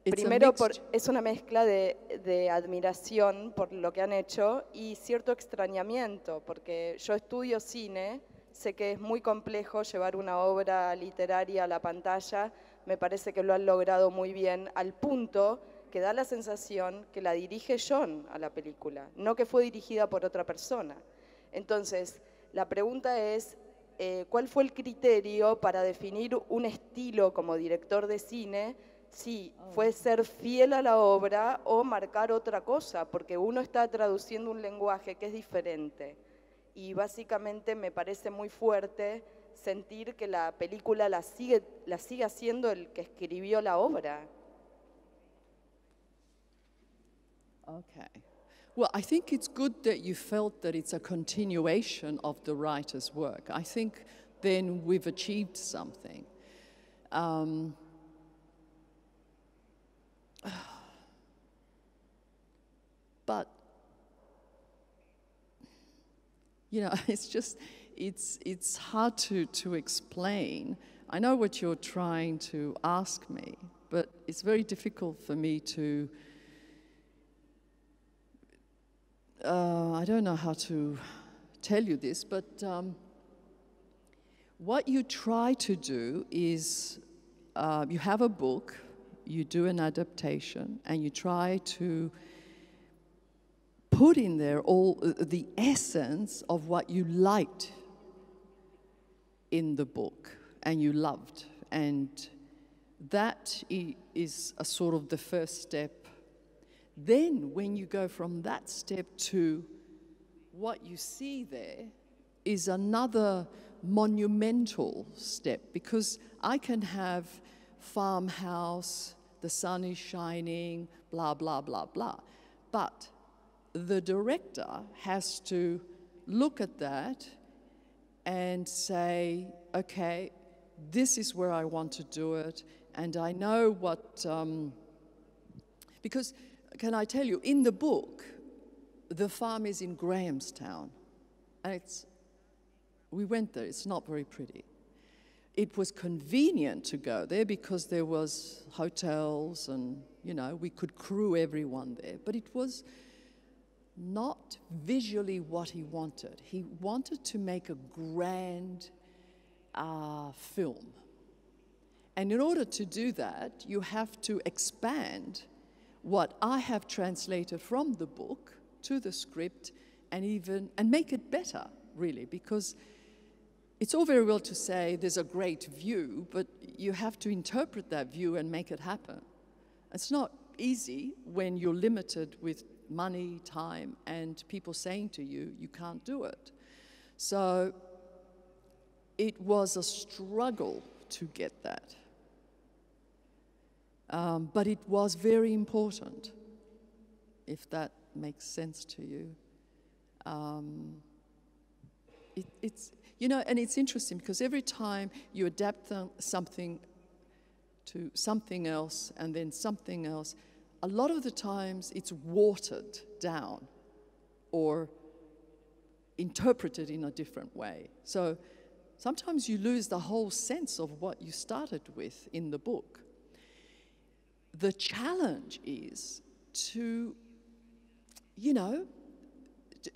Primero, es una mezcla de admiración por lo que han hecho y cierto extrañamiento, porque yo estudio cine, sé que es muy complejo llevar una obra literaria a la pantalla, me parece que lo han logrado muy bien, al punto que da la sensación que la dirige John a la película, no que fue dirigida por otra persona. Entonces, la pregunta es, ¿cuál fue el criterio para definir un estilo como director de cine? Si fue ser fiel a la obra o marcar otra cosa, porque uno está traduciendo un lenguaje que es diferente. Y básicamente me parece muy fuerte sentir que la película la sigue haciendo el que escribió la obra. Okay. Well, I think it's good that you felt that it's a continuation of the writer's work. I think then we've achieved something. But, you know, it's hard to explain. I know what you're trying to ask me, but it's very difficult for me to, I don't know how to tell you this, but what you try to do is you have a book, you do an adaptation, and you try to put in there all the essence of what you liked in the book and you loved. And that is a sort of the first step. Then when you go from that step to what you see there is another monumental step, because I can have farmhouse, the sun is shining, blah, blah, blah, blah. But the director has to look at that and say, okay, this is where I want to do it, and I know what, because, can I tell you, in the book, the farm is in Grahamstown, and we went there, it's not very pretty. It was convenient to go there because there was hotels and, you know, we could crew everyone there, but it was not visually what he wanted. He wanted to make a grand film. And in order to do that, you have to expand what I have translated from the book to the script and make it better, really, because it's all very well to say there's a great view, but you have to interpret that view and make it happen. It's not easy when you're limited with money, time, and people saying to you, you can't do it. So it was a struggle to get that. But it was very important, if that makes sense to you. It's, you know, and it's interesting because every time you adapt something to something else and then something else, a lot of the times it's watered down or interpreted in a different way. So sometimes you lose the whole sense of what you started with in the book. The challenge is to, you know,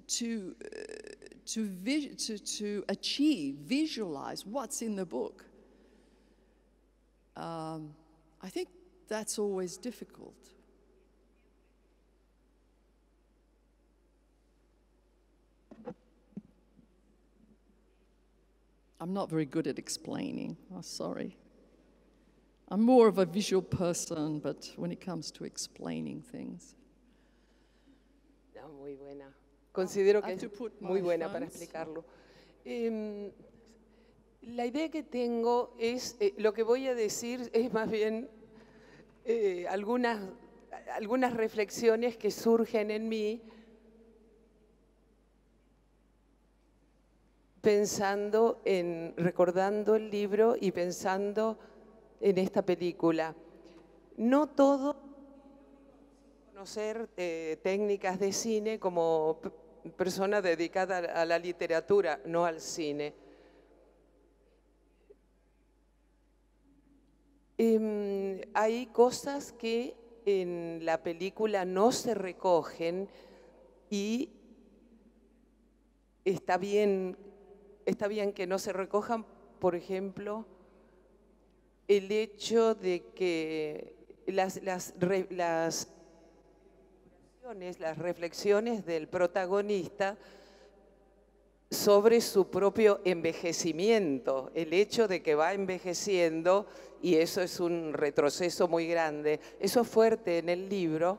to visualize what's in the book. I think that's always difficult. I'm not very good at explaining. Oh, sorry. I'm more of a visual person, but when it comes to explaining things. No, muy buena. Considero que es muy buena para explicarlo. La idea que tengo es, lo que voy a decir es más bien algunas reflexiones que surgen en mí recordando el libro y pensando en esta película. No todo conocer técnicas de cine como persona dedicada a la literatura, no al cine. Hay cosas que en la película no se recogen y está bien que no se recojan, por ejemplo, el hecho de que las reflexiones del protagonista sobre su propio envejecimiento, el hecho de que va envejeciendo, y eso es un retroceso muy grande, eso es fuerte en el libro.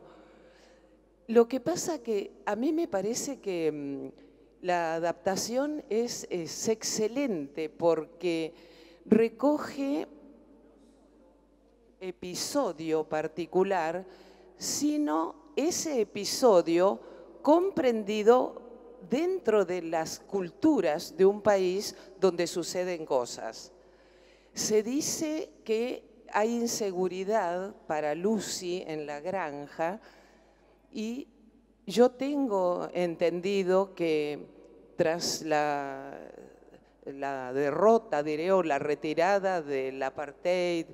Lo que pasa que a mí me parece que la adaptación es excelente porque recoge episodio particular, sino ese episodio comprendido dentro de las culturas de un país donde suceden cosas. Se dice que hay inseguridad para Lucy en la granja y yo tengo entendido que tras la derrota, diré, o la retirada del apartheid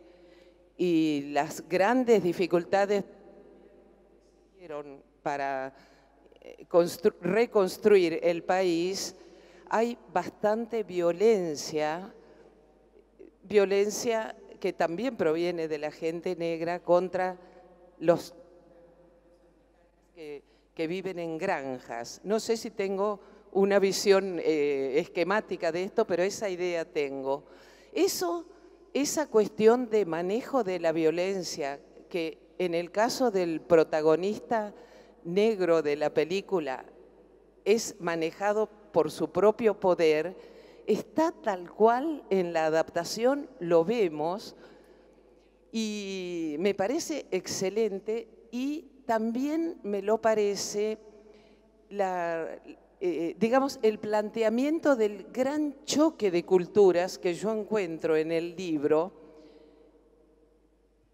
y las grandes dificultades para reconstruir el país, hay bastante violencia que también proviene de la gente negra contra los que viven en granjas. No sé si tengo una visión esquemática de esto, pero esa idea tengo. Esa cuestión de manejo de la violencia, que en el caso del protagonista negro de la película es manejado por su propio poder, está tal cual en la adaptación, lo vemos, Y me parece excelente y también me lo parece digamos, el planteamiento del gran choque de culturas que yo encuentro en el libro,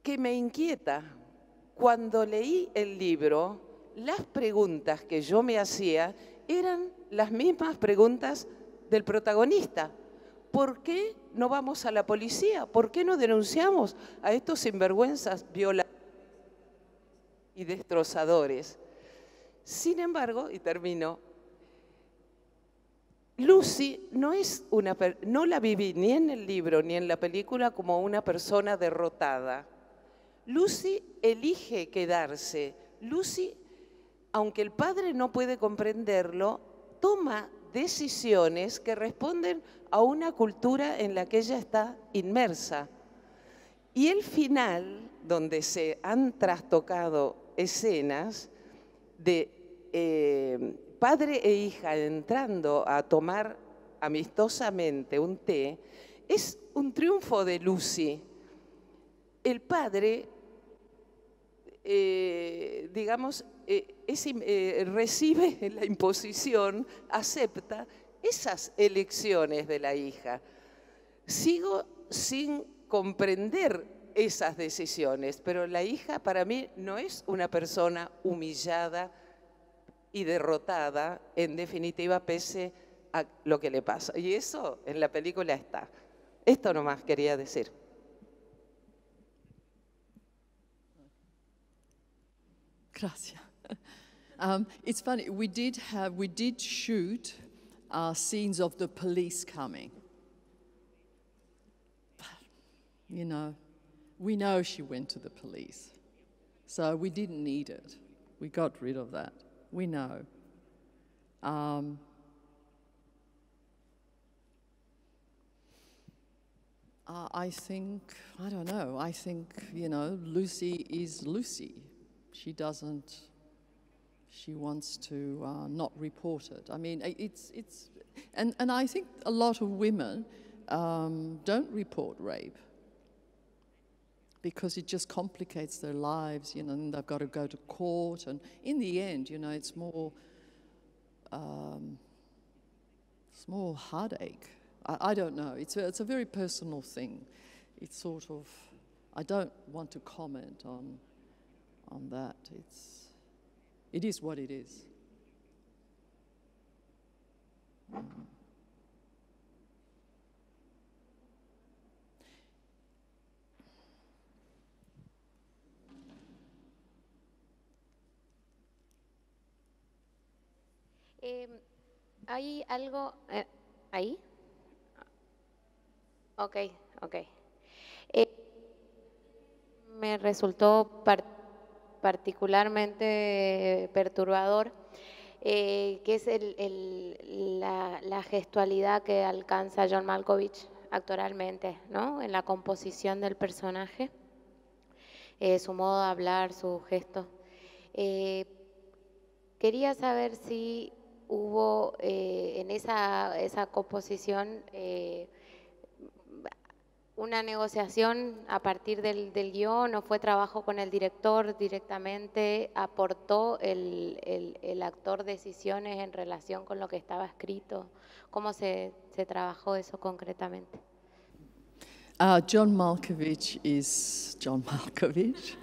que me inquieta. Cuando leí el libro, las preguntas que yo me hacía eran las mismas preguntas del protagonista. ¿Por qué no vamos a la policía? ¿Por qué no denunciamos a estos sinvergüenzas violadores y destrozadores? Sin embargo, y termino, Lucy no la viví ni en el libro ni en la película como una persona derrotada. Lucy elige quedarse. Lucy, aunque el padre no puede comprenderlo, toma decisiones que responden a una cultura en la que ella está inmersa. Y el final, donde se han trastocado escenas de padre e hija entrando a tomar amistosamente un té, es un triunfo de Lucy. El padre, digamos, recibe la imposición, acepta esas elecciones de la hija. Sigo sin comprender esas decisiones, pero la hija para mí no es una persona humillada y derrotada, en definitiva, pese a lo que le pasa. Y eso en la película está. Esto nomás quería decir. Gracias. It's funny, we did shoot scenes of the police coming. But, you know, we know she went to the police. So we didn't need it. We got rid of that. We know. I think, I don't know, I think, you know, Lucy is Lucy. She wants to not report it. I mean, and I think a lot of women don't report rape because it just complicates their lives, you know, and they've got to go to court, and in the end, you know, it's more heartache. I don't know. It's a very personal thing. It's sort of, I don't want to comment on that. It is what it is. ¿Hay algo ahí? Ok. Me resultó particularmente perturbador, que es la gestualidad que alcanza John Malkovich actoralmente, ¿no? En la composición del personaje, su modo de hablar, su gesto. Quería saber si hubo en esa composición una negociación a partir del guión, o fue trabajo con el director directamente, aportó el actor decisiones en relación con lo que estaba escrito. ¿Cómo se trabajó eso concretamente? John Malkovich is John Malkovich.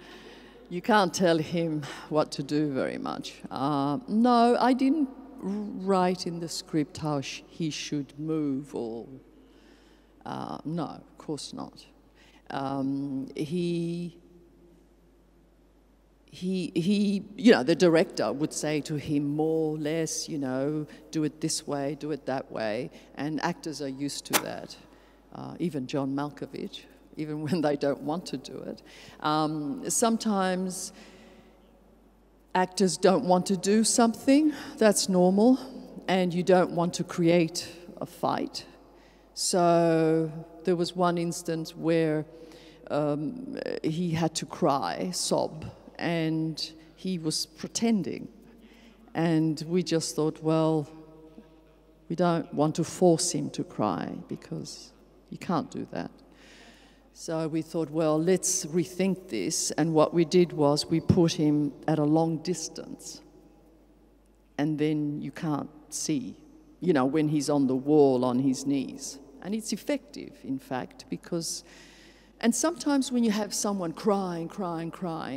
You can't tell him what to do very much. No, I didn't write in the script how he should move or... no, of course not. He, you know, the director would say to him more or less, you know, do it this way, do it that way, and actors are used to that. Even John Malkovich, even when they don't want to do it. Sometimes actors don't want to do something, that's normal, and you don't want to create a fight. So there was one instance where he had to cry, sob, and he was pretending. And we just thought, well, we don't want to force him to cry because you can't do that. So we thought, well, let's rethink this. And what we did was we put him at a long distance. And then you can't see, you know, when he's on the wall on his knees. And it's effective, in fact, because... And sometimes when you have someone crying,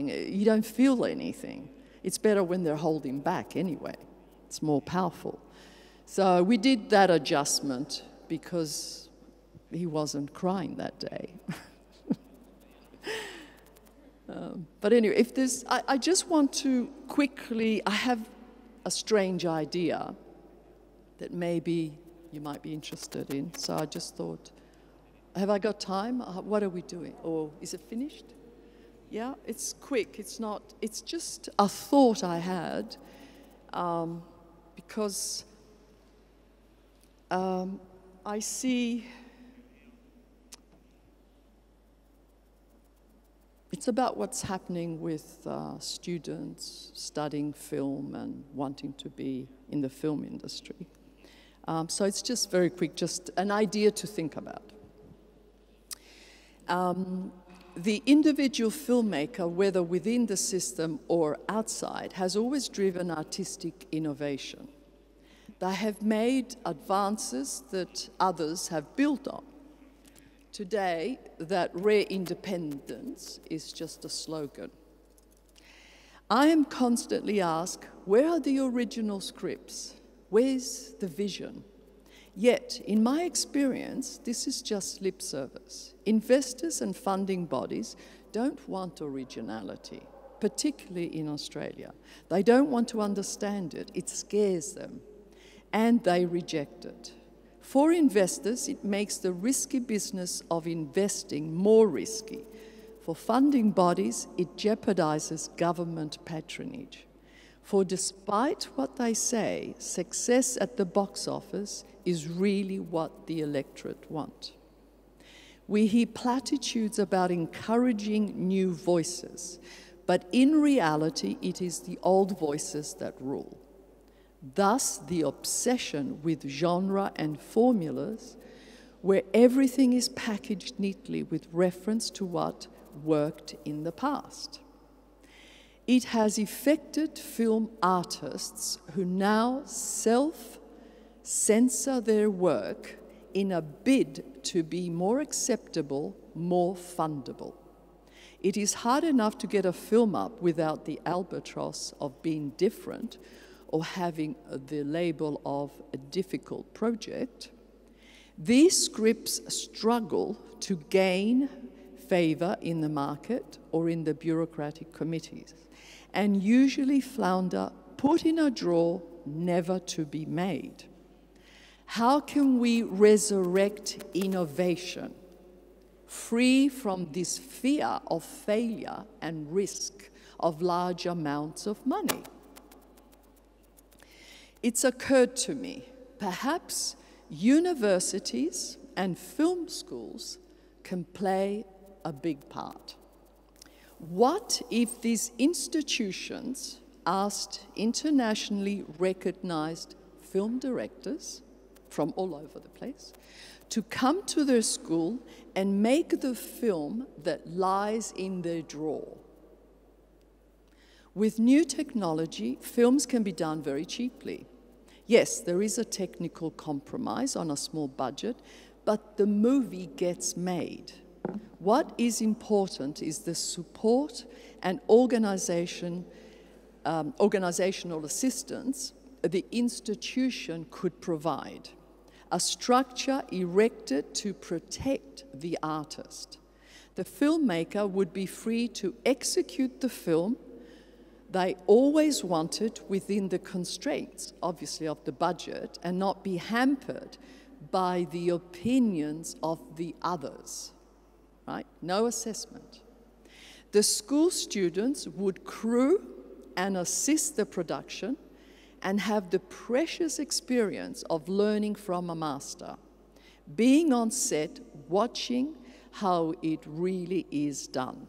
you don't feel anything. It's better when they're holding back anyway. It's more powerful. So we did that adjustment because he wasn't crying that day. But anyway, if there's, I just want to quickly, I have a strange idea that maybe you might be interested in. So I just thought, have I got time? What are we doing? Or is it finished? Yeah, it's quick. It's not, it's just a thought I had because I see it's about what's happening with students studying film and wanting to be in the film industry. So it's just very quick, just an idea to think about. The individual filmmaker, whether within the system or outside, has always driven artistic innovation. They have made advances that others have built on. Today, that rare independence is just a slogan. I am constantly asked, where are the original scripts? Where's the vision? Yet, in my experience, this is just lip service. Investors and funding bodies don't want originality, particularly in Australia. They don't want to understand it. It scares them, and they reject it. For investors, it makes the risky business of investing more risky. For funding bodies, it jeopardizes government patronage. For despite what they say, success at the box office is really what the electorate want. We hear platitudes about encouraging new voices, but in reality, it is the old voices that rule. Thus, the obsession with genre and formulas, where everything is packaged neatly with reference to what worked in the past. It has affected film artists who now self-censor their work in a bid to be more acceptable, more fundable. It is hard enough to get a film up without the albatross of being different or having the label of a difficult project. These scripts struggle to gain favor in the market or in the bureaucratic committees, and usually flounder, put in a drawer, never to be made. How can we resurrect innovation, free from this fear of failure and risk of large amounts of money? It's occurred to me, perhaps universities and film schools can play a big part. What if these institutions asked internationally recognized film directors from all over the place to come to their school and make the film that lies in their drawer? With new technology, films can be done very cheaply. Yes, there is a technical compromise on a small budget, but the movie gets made. What is important is the support and organizational assistance the institution could provide. A structure erected to protect the artist. The filmmaker would be free to execute the film they always wanted within the constraints, obviously, of the budget, and not be hampered by the opinions of the others. Right? No assessment. The school students would crew and assist the production and have the precious experience of learning from a master, being on set, watching how it really is done.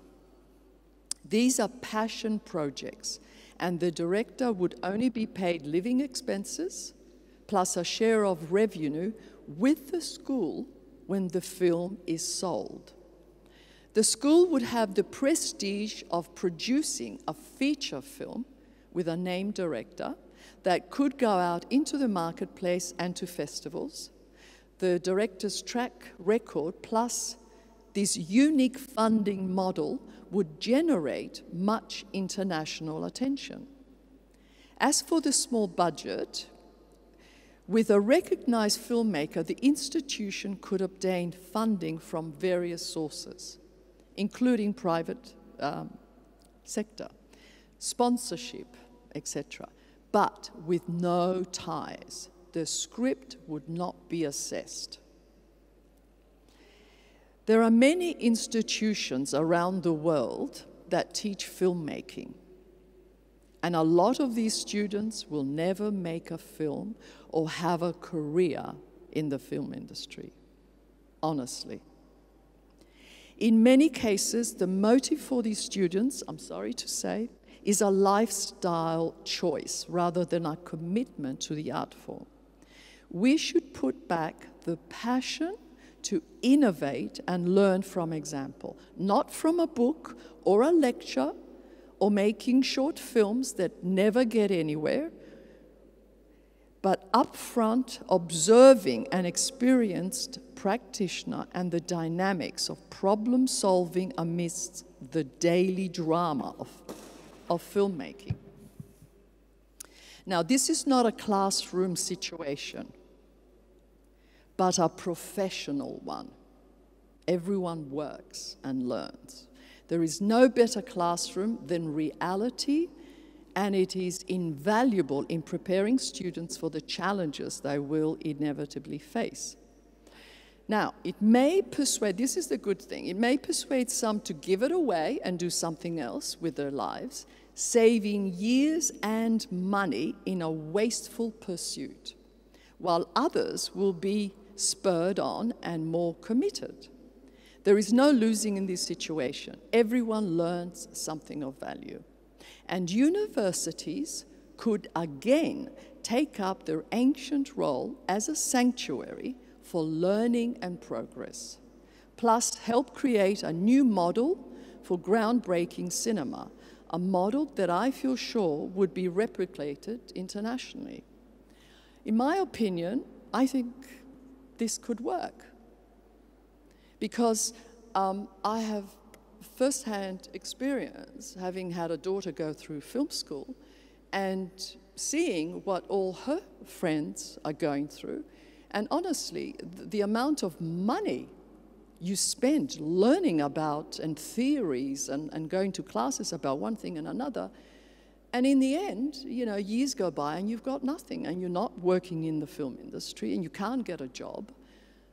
These are passion projects, and the director would only be paid living expenses plus a share of revenue with the school when the film is sold. The school would have the prestige of producing a feature film with a named director that could go out into the marketplace and to festivals. The director's track record plus this unique funding model would generate much international attention. As for the small budget, with a recognized filmmaker, the institution could obtain funding from various sources, including private sector, sponsorship, etc., but with no ties. The script would not be assessed. There are many institutions around the world that teach filmmaking, and a lot of these students will never make a film or have a career in the film industry, honestly. In many cases, the motive for these students, I'm sorry to say, is a lifestyle choice rather than a commitment to the art form. We should put back the passion to innovate and learn from example, not from a book or a lecture or making short films that never get anywhere, but upfront observing an experienced practitioner and the dynamics of problem solving amidst the daily drama of filmmaking. Now, this is not a classroom situation, but a professional one. Everyone works and learns. There is no better classroom than reality, and it is invaluable in preparing students for the challenges they will inevitably face. Now, it may persuade, this is the good thing, it may persuade some to give it away and do something else with their lives, saving years and money in a wasteful pursuit, while others will be spurred on and more committed. There is no losing in this situation. Everyone learns something of value. And universities could again take up their ancient role as a sanctuary for learning and progress, plus help create a new model for groundbreaking cinema, a model that I feel sure would be replicated internationally. In my opinion, I think this could work, because I have first-hand experience, having had a daughter go through film school and seeing what all her friends are going through. And honestly, the amount of money you spend learning about and theories and going to classes about one thing and another, and in the end, you know, years go by and you've got nothing, and you're not working in the film industry and you can't get a job.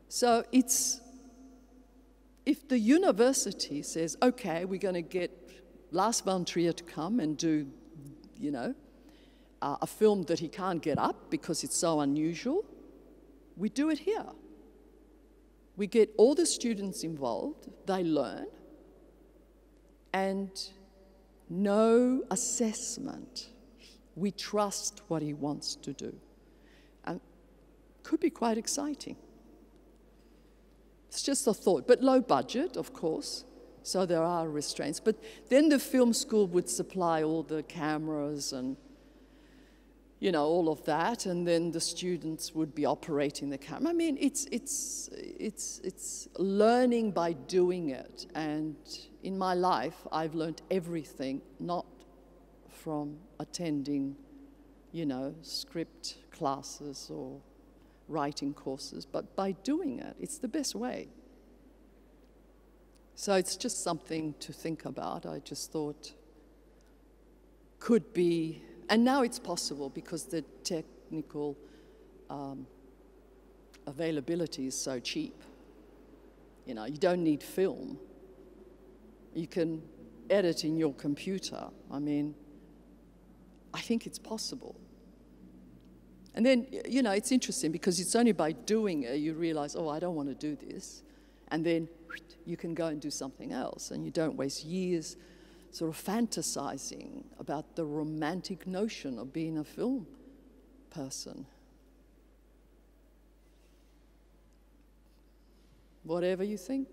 So if the university says, okay, we're going to get Lars von Trier to come and do, you know, a film that he can't get up because it's so unusual, we do it here. We get all the students involved, they learn, and no assessment. We trust what he wants to do. And could be quite exciting. It's just a thought, but low budget, of course, so there are restraints. But then the film school would supply all the cameras and, you know, all of that, and then the students would be operating the camera. I mean, it's learning by doing it. And in my life, I've learned everything, not from attending, you know, script classes or writing courses, but by doing it. It's the best way. So it's just something to think about. I just thought could be, and now it's possible because the technical availability is so cheap. You know, you don't need film. You can edit in your computer. I mean, I think it's possible. And then, you know, it's interesting because it's only by doing it you realize, oh, I don't want to do this. And then you can go and do something else, and you don't waste years sort of fantasizing about the romantic notion of being a film person. Whatever you think.